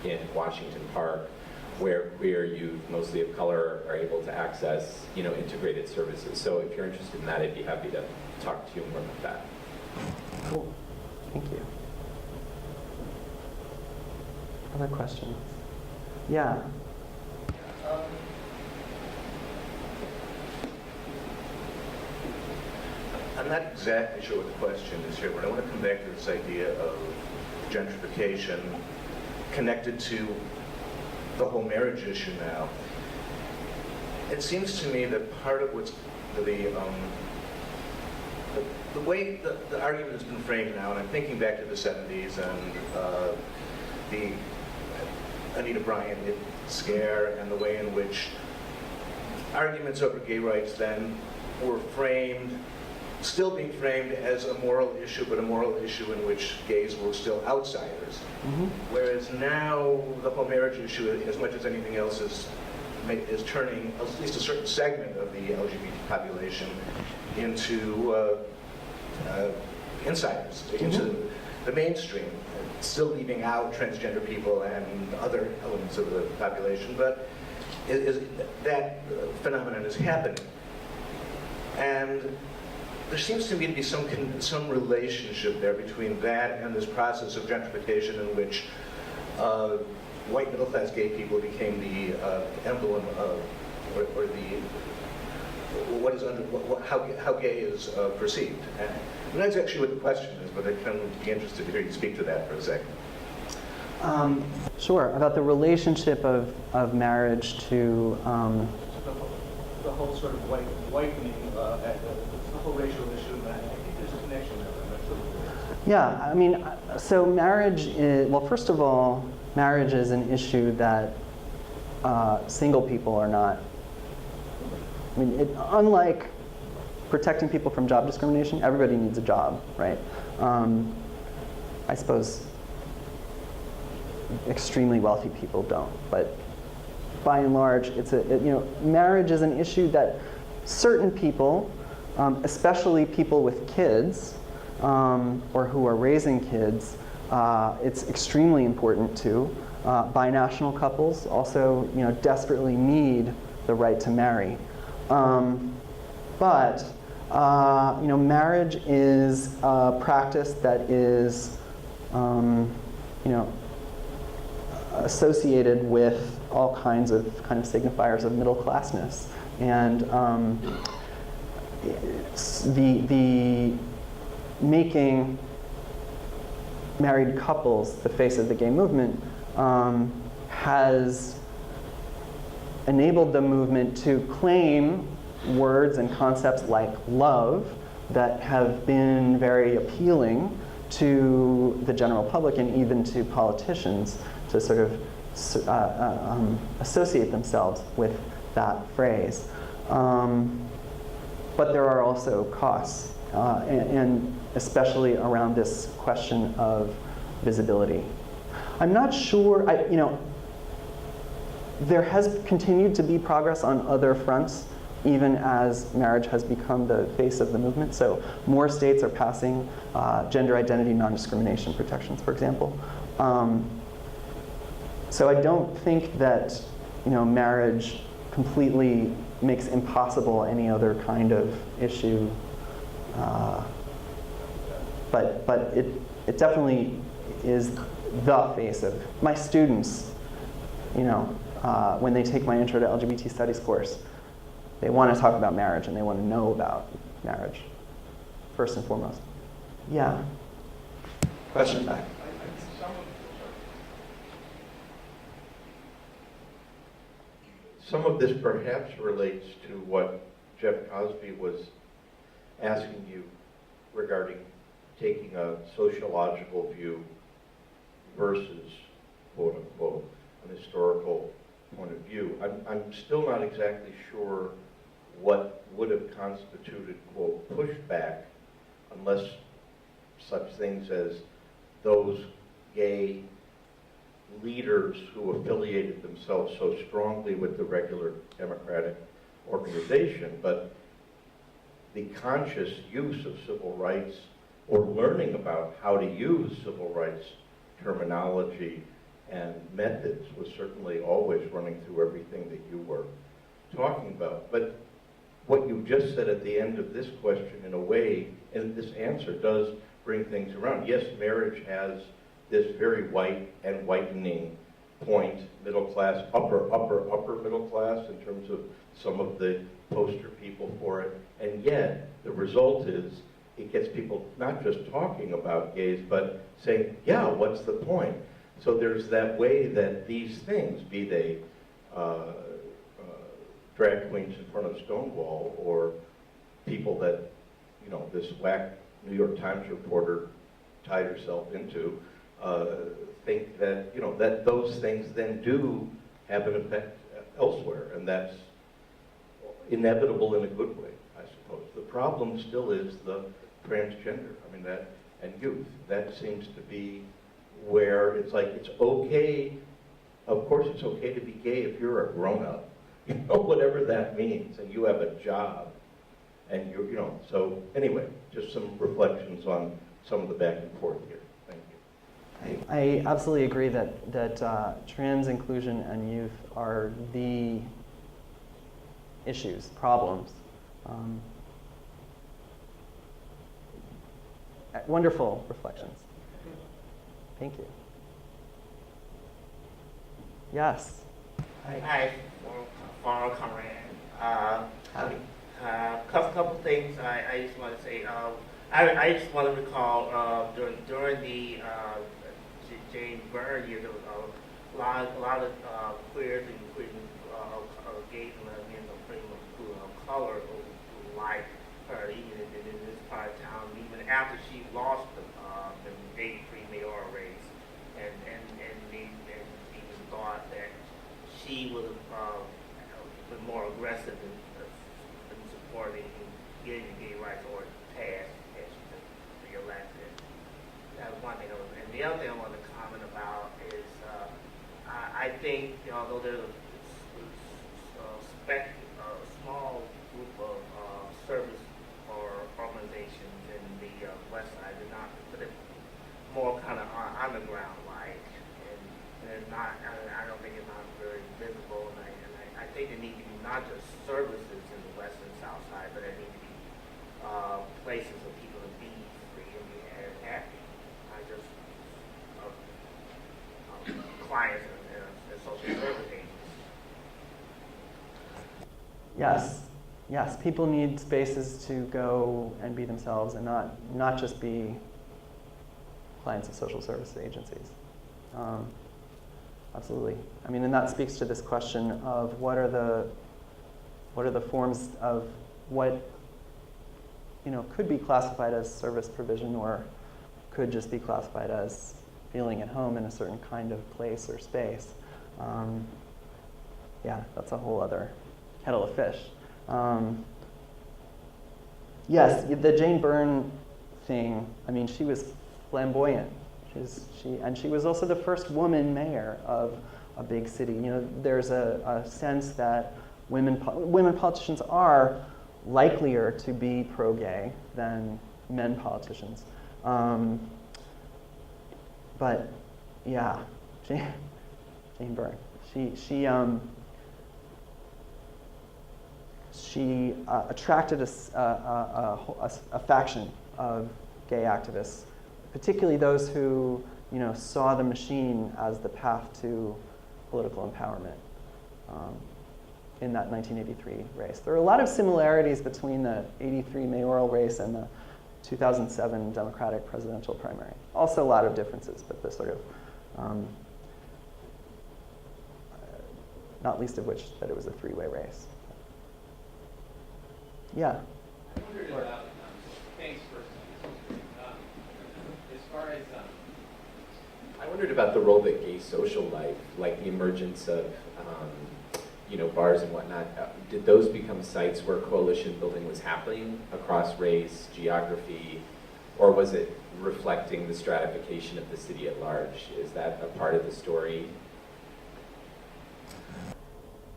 in Washington Park, where queer youth, mostly of color, are able to access, integrated services. So if you're interested in that, I'd be happy to talk to you more about that. Cool. Thank you. Other questions? Yeah. I'm not exactly sure what the question is here, but I want to come back to this idea of gentrification connected to the whole marriage issue now. It seems to me that part of what's the way the argument has been framed now, and I'm thinking back to the 70s and the Anita Bryant scare and the way in which arguments over gay rights then were framed, still being framed as a moral issue, but a moral issue in which gays were still outsiders. Whereas now the whole marriage issue, as much as anything else, is turning at least a certain segment of the LGBT population into insiders, into the mainstream, still leaving out transgender people and other elements of the population, but that phenomenon is happening. And there seems to me to be some relationship there between that and this process of gentrification in which white middle-class gay people became the emblem of, or the how gay is perceived. And that's actually what the question is, but I'd kind of be interested to hear you speak to that for a second. Sure, about the relationship of marriage to The whole sort of whitening, the whole racial issue, and I think there's a connection there. I'm not sure what it is. Yeah, I mean, so marriage is, well, first of all, marriage is an issue that single people are not. I mean, unlike protecting people from job discrimination, everybody needs a job, right? I suppose extremely wealthy people don't, but by and large, marriage is an issue that certain people, especially people with kids, or who are raising kids, it's extremely important to. Binational couples also, desperately need the right to marry. But marriage is a practice that is, associated with all kinds of signifiers of middle classness, and the making married couples the face of the gay movement has enabled the movement to claim words and concepts like love that have been very appealing to the general public and even to politicians to sort of associate themselves with that phrase. But there are also costs, and especially around this question of visibility. I'm not sure, there has continued to be progress on other fronts, even as marriage has become the face of the movement. So more states are passing gender identity non-discrimination protections, for example. So I don't think that marriage completely makes impossible any other kind of issue, but it definitely is the face of my students. When they take my Intro to LGBT Studies course, they want to talk about marriage and they want to know about marriage, first and foremost. Yeah. Question back. Some of this perhaps relates to what Jeff Cosby was asking you regarding taking a sociological view versus, quote unquote, an historical point of view. I'm still not exactly sure what would have constituted, quote, pushback, unless such things as those gay leaders who affiliated themselves so strongly with the regular Democratic organization, but the conscious use of civil rights or learning about how to use civil rights terminology and methods was certainly always running through everything that you were talking about. But what you just said at the end of this question, in a way, and this answer does bring things around. Yes, marriage has this very white and whitening point, middle class, upper middle class in terms of some of the poster people for it. And yet, the result is it gets people not just talking about gays, but saying, yeah, what's the point? So there's that way that these things, be they drag queens in front of Stonewall, or people that, you know, this whack New York Times reporter tied herself into, think that, you know, that those things then do have an effect elsewhere, and that's inevitable in a good way, I suppose. The problem still is the transgender, I mean, that, and youth. That seems to be where it's like, it's okay, of course it's okay to be gay if you're a grown-up, you know, whatever that means, and you have a job, and you're, you know, so anyway, just some reflections on some of the back and forth here. Thank you. I absolutely agree that trans inclusion and youth are the issues, problems. Wonderful reflections. Thank you. Yes. Hi, former comrade. Howdy. Couple things I just want to say. I just want to recall during the Jane Byrne years, there was a lot of queers, including gays and lesbians, or pretty much who color who like her, even in this part of town, even after she lost the 83 mayoral race, and even thought that she would have been more aggressive in supporting and getting the gay rights order passed as she was re-elected. That was one thing. And the other thing I want to comment about is I think, you know, although there's a small group of service or organizations in the West Side, they're not, but it's more kind of underground like, and it's not. I don't think it's not very visible, and I think there need to be not just services in the West and South Side, but there need to be places for people to be free and be happy, not just clients and social service agents. Yes. Yes, people need spaces to go and be themselves and not just be clients of social service agencies. Absolutely. I mean, and that speaks to this question of what are the forms of what, you know, could be classified as service provision or could just be classified as feeling at home in a certain kind of place or space. Yeah, that's a whole other kettle of fish. Yes, the Jane Byrne thing, I mean, she was flamboyant. She was also the first woman mayor of a big city. You know, there's a sense that women politicians are likelier to be pro-gay than men politicians. But yeah, Jane Byrne. She attracted a faction of gay activists, particularly those who, you know, saw the machine as the path to political empowerment in that 1983 race. There are a lot of similarities between the 83 mayoral race and the 2007 Democratic presidential primary. Also a lot of differences, but the sort of, not least of which that it was a three-way race. Yeah. I wondered about, thanks for, as far as, I wondered about the role that gay social life, like the emergence of, you know, bars and whatnot, did those become sites where coalition building was happening across race, geography, or was it reflecting the stratification of the city at large? Is that a part of the story?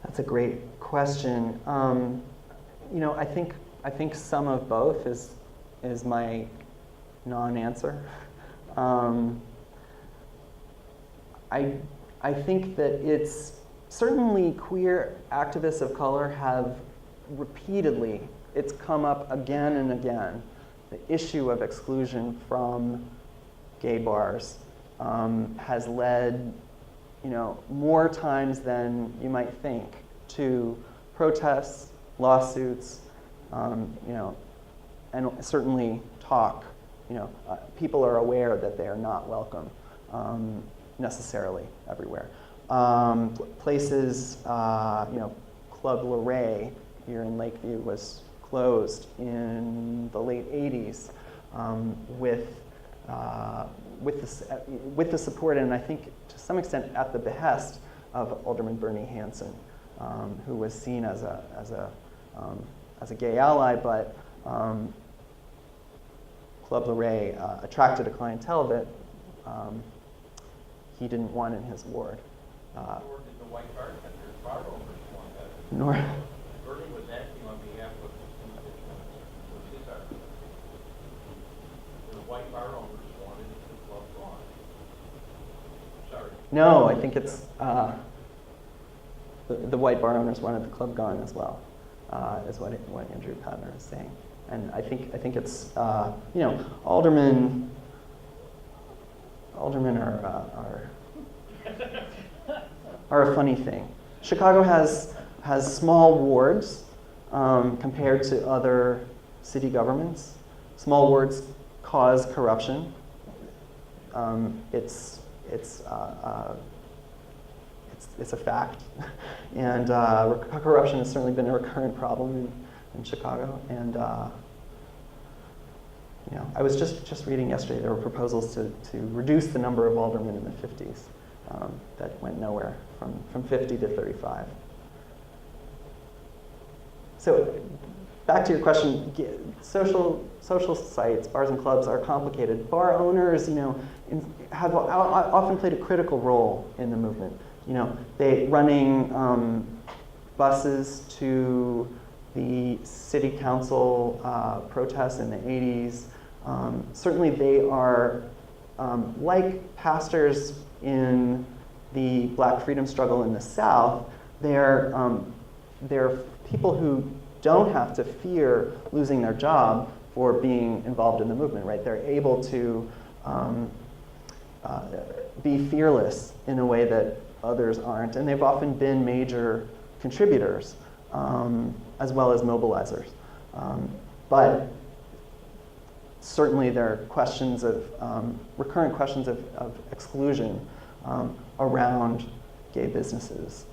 That's a great question. You know, I think some of both is my non-answer. I think that it's certainly queer activists of color have repeatedly, it's come up again and again, the issue of exclusion from gay bars has led, you know, more times than you might think to protests, lawsuits, you know, and certainly talk, people are aware that they are not welcome necessarily everywhere. Places, Club Luray here in Lakeview was closed in the late 80s with the support, and I think to some extent at the behest of Alderman Bernie Hansen, who was seen as a gay ally, but Club Luray attracted a clientele that he didn't want in his ward. Nor did the white bar owners want that. Nor. Bernie was acting on behalf of his constituents. It was his argument. The white bar owners wanted the club gone. Sorry. No, I think it's the white bar owners wanted the club gone as well, is what Andrew Padner is saying. And I think it's aldermen are a funny thing. Chicago has small wards compared to other city governments. Small wards cause corruption. It's a fact, and corruption has certainly been a recurrent problem in Chicago. And I was just reading yesterday there were proposals to reduce the number of aldermen in the 50s that went nowhere, from 50 to 35. So back to your question, social sites, bars and clubs are complicated. Bar owners, have often played a critical role in the movement. They running buses to the city council protests in the 80s. Certainly they are, like pastors in the Black freedom struggle in the South, they're people who don't have to fear losing their job for being involved in the movement, right? They're able to be fearless in a way that others aren't, and they've often been major contributors as well as mobilizers. But certainly there are questions of, recurrent questions of exclusion around gay businesses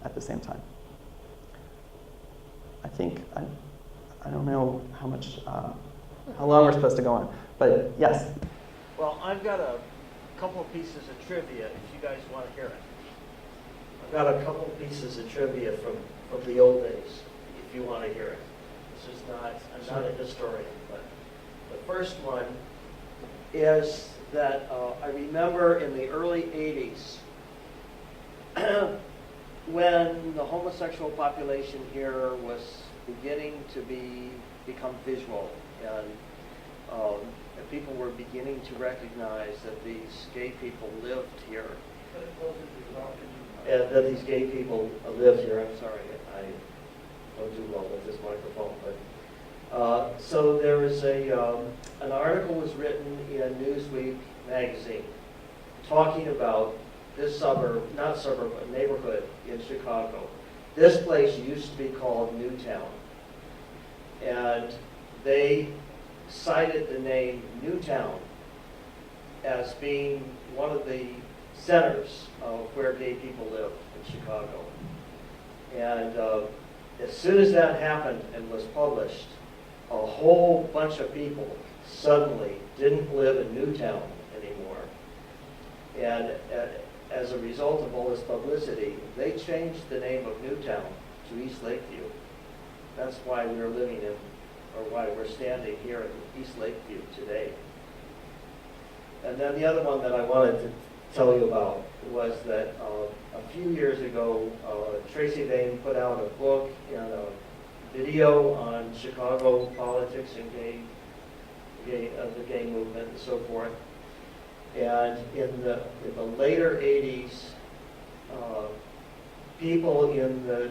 at the same time. I think, I don't know how long we're supposed to go on, but yes? Well, I've got a couple of pieces of trivia if you guys want to hear it. I've got a couple of pieces of trivia from the old days if you want to hear it. This is not, I'm not a historian, but the first one is that I remember in the early 80s when the homosexual population here was beginning to become visual, and people were beginning to recognize that these gay people lived here. And that these gay people lived here. I'm sorry, I don't do well with this microphone, but so there was an article was written in Newsweek magazine talking about this suburb, not suburb, but neighborhood in Chicago. This place used to be called Newtown, and they cited the name Newtown as being one of the centers of where gay people lived in Chicago. And as soon as that happened and was published, a whole bunch of people suddenly didn't live in Newtown anymore. And as a result of all this publicity, they changed the name of Newtown to East Lakeview. That's why we're living in, or why we're standing here in East Lakeview today. And then the other one that I wanted to tell you about was that a few years ago, Tracy Baim put out a book and a video on Chicago politics and the gay movement and so forth. And in the later 80s, people in the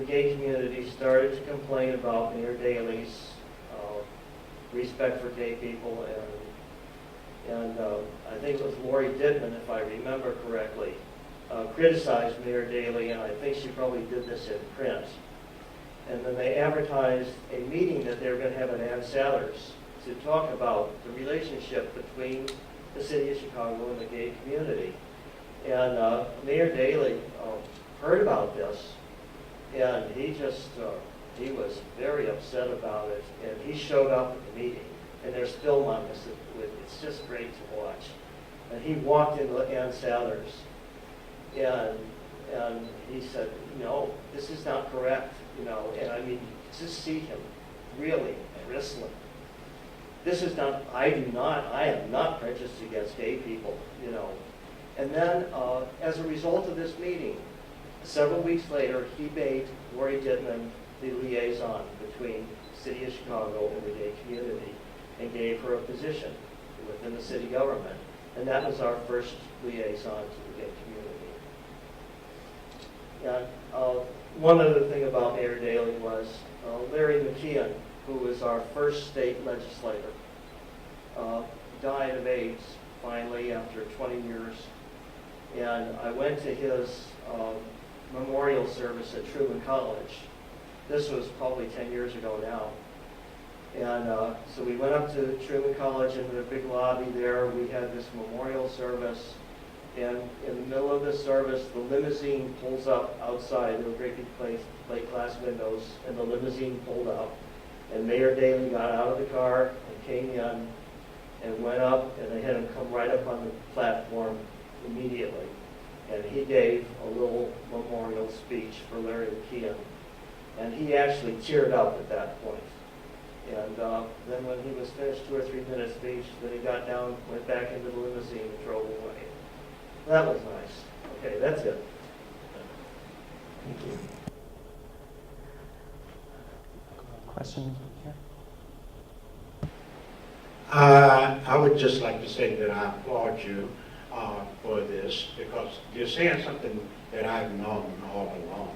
gay community started to complain about Mayor Daley's respect for gay people, and I think it was Lori Dittman, if I remember correctly, criticized Mayor Daley, and I think she probably did this in print. And then they advertised a meeting that they were going to have at Ann Sather's to talk about the relationship between the city of Chicago and the gay community. And Mayor Daley heard about this, and he was very upset about it, and he showed up at the meeting, and there's film on this. It's just great to watch. And he walked into Ann Sather's, and he said, no, this is not correct, and I mean, just see him really bristling. This is not, I am not prejudiced against gay people, And then, as a result of this meeting, several weeks later, he made Lori Dittman the liaison between the city of Chicago and the gay community and gave her a position within the city government. And that was our first liaison to the gay community. And one other thing about Mayor Daley was Larry McKeon, who was our first state legislator, died of AIDS finally after 20 years. And I went to his memorial service at Truman College. This was probably 10 years ago now. And so we went up to Truman College in the big lobby there. We had this memorial service. And in the middle of the service, the limousine pulls up outside. There were great big plate glass windows, and the limousine pulled up. And Mayor Daley got out of the car and came in and went up, and they had him come right up on the platform immediately. And he gave a little memorial speech for Larry McKeon. And he actually teared up at that point. And then when he was finished 2 or 3 minute speech, then he got down, went back into the limousine and drove away. That was nice. Okay, that's it. Thank you. Question here? I would just like to say that I applaud you for this, because you're saying something that I've known all along.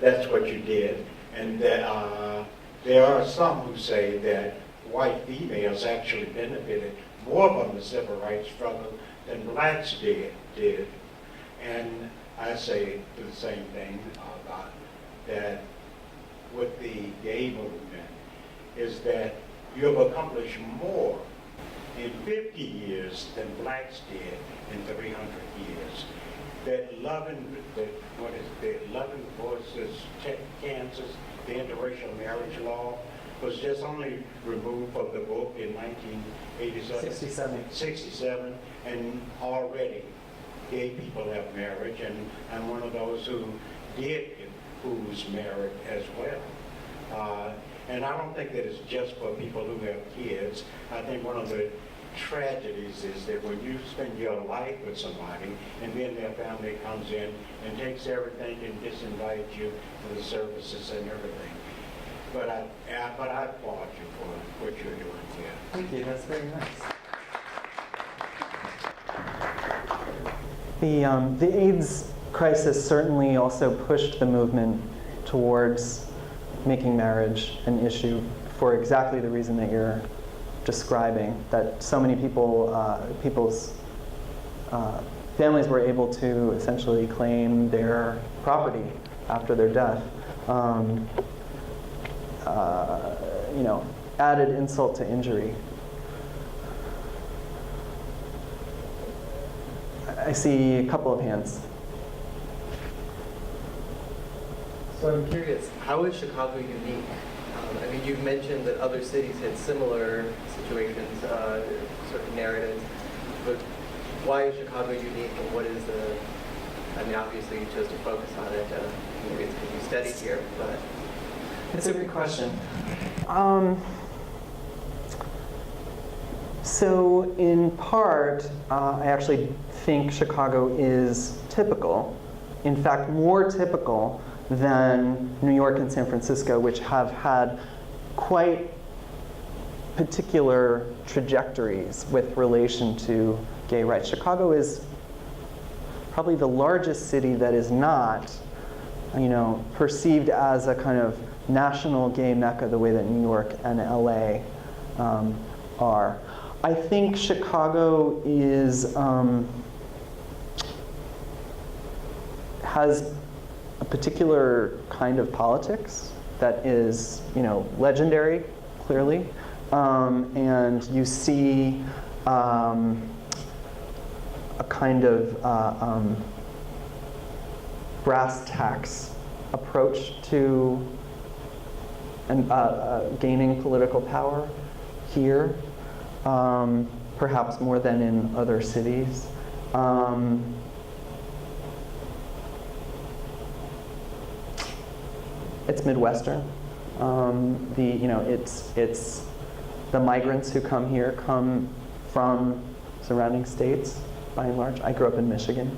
That's what you did. And that, there are some who say that white females actually benefited more from the civil rights struggle than blacks did. And I say the same thing about that with the gay movement, is that you have accomplished more in 50 years than blacks did in 300 years. That Lavender versus Kansas, the interracial marriage law, was just only removed from the book in 1987. 67, and already gay people have marriage, and I'm one of those who's married as well. And I don't think that it's just for people who have kids. I think one of the tragedies is that when you spend your life with somebody and then their family comes in and takes everything and disinvites you for the services and everything. But I applaud you for what you're doing here. Thank you, that's very nice. The AIDS crisis certainly also pushed the movement towards making marriage an issue for exactly the reason that you're describing, that so many people's families were able to essentially claim their property after their death. Added insult to injury. I see a couple of hands. So I'm curious, how is Chicago unique? I mean, you've mentioned that other cities had similar situations, sort of narratives, but why is Chicago unique, and what is obviously you chose to focus on it, maybe it's because you studied here, but... It's a good question. So in part, I actually think Chicago is typical, in fact more typical than New York and San Francisco, which have had quite particular trajectories with relation to gay rights. Chicago is probably the largest city that is not, perceived as a kind of national gay mecca the way that New York and LA are. I think Chicago has a particular kind of politics that is, legendary, clearly, and you see a kind of brass tacks approach to gaining political power here, perhaps more than in other cities. It's Midwestern. It's the migrants who come here come from surrounding states, by and large. I grew up in Michigan.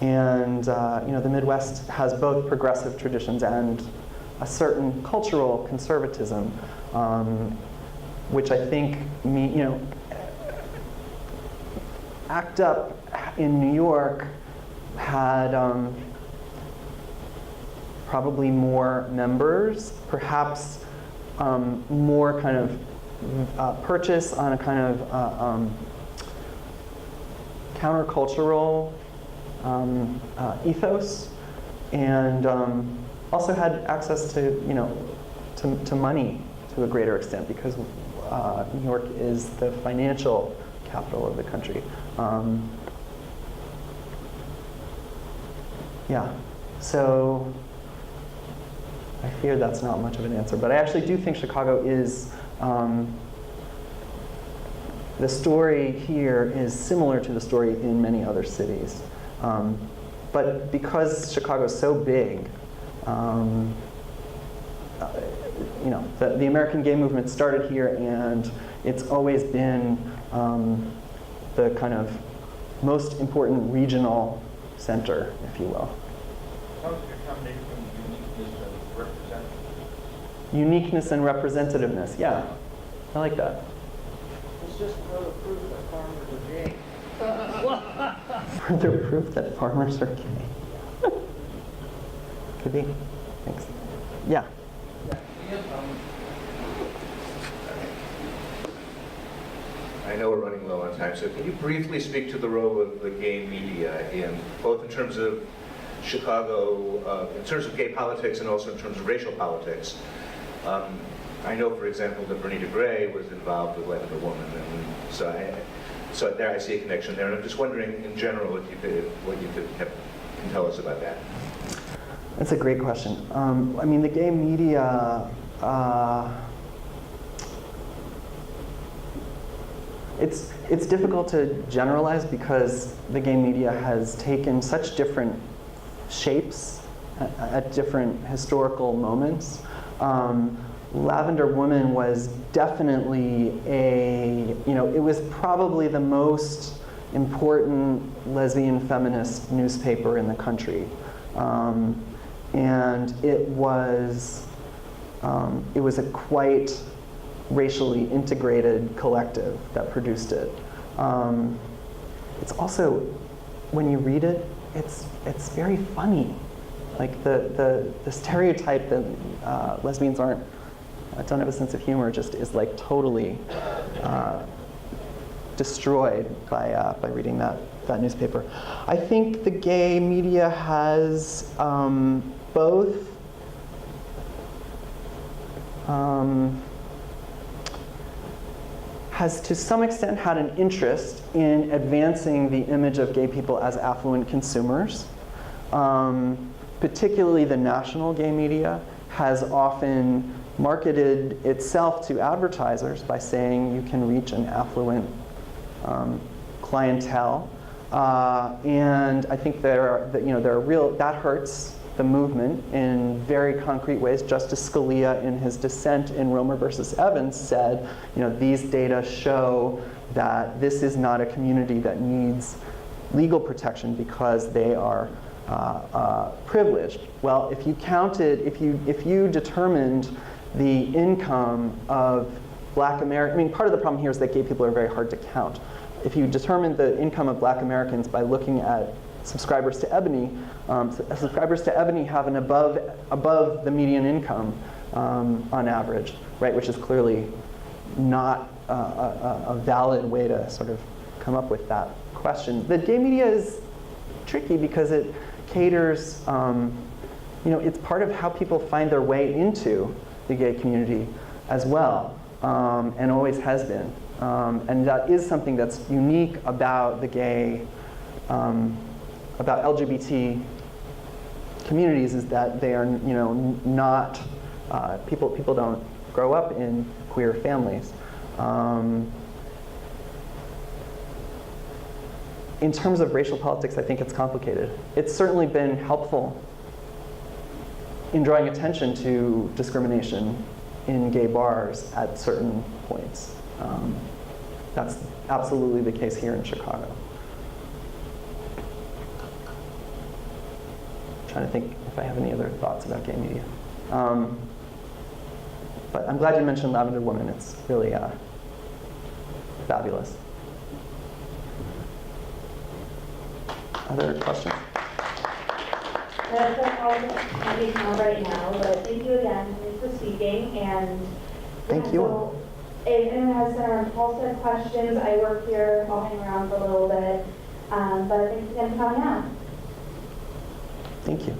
The Midwest has both progressive traditions and a certain cultural conservatism, which I think, ACT UP in New York had probably more members, perhaps more kind of purchase on a kind of countercultural ethos, and also had access to to money to a greater extent, because New York is the financial capital of the country. So I fear that's not much of an answer, but I actually do think Chicago is, the story here is similar to the story in many other cities. But because Chicago is so big, the American gay movement started here, and it's always been the kind of most important regional center, if you will. Uniqueness and representativeness, yeah. I like that. It's just another proof that farmers are gay. Further proof that farmers are gay. Could be. Thanks. Yeah. I know we're running low on time, so can you briefly speak to the role of the gay media both in terms of Chicago, in terms of gay politics, and also in terms of racial politics? I know, for example, that Bernita Gray was involved with Lavender Woman, and so there I see a connection there. And I'm just wondering, in general, what you can tell us about that. That's a great question. The gay media, it's difficult to generalize because the gay media has taken such different shapes at different historical moments. Lavender Woman was definitely it was probably the most important lesbian feminist newspaper in the country. And it was a quite racially integrated collective that produced it. It's also, when you read it, it's very funny. Like the stereotype that lesbians don't have a sense of humor just is like totally destroyed by reading that newspaper. I think the gay media has both has to some extent had an interest in advancing the image of gay people as affluent consumers. Particularly the national gay media has often marketed itself to advertisers by saying you can reach an affluent clientele. And I think that hurts the movement in very concrete ways. Justice Scalia, in his dissent in Romer versus Evans, said, these data show that this is not a community that needs legal protection because they are privileged. Well, if you determined the income of Black Americans, part of the problem here is that gay people are very hard to count. If you determine the income of Black Americans by looking at subscribers to Ebony, subscribers to Ebony have an above the median income on average, right? Which is clearly not a valid way to sort of come up with that question. The gay media is tricky because it caters, it's part of how people find their way into the gay community as well, and always has been. And that is something that's unique about the gay, about LGBT communities, is that they are, not, people don't grow up in queer families. In terms of racial politics, I think it's complicated. It's certainly been helpful in drawing attention to discrimination in gay bars at certain points. That's absolutely the case here in Chicago. I'm trying to think if I have any other thoughts about gay media. But I'm glad you mentioned Lavender Woman. It's really fabulous. Other questions? That's all I have right now, but thank you again for speaking. And thank you. So, if anyone has some Halsted questions, I work here. I'll hang around for a little bit. But thanks again for coming out. Thank you.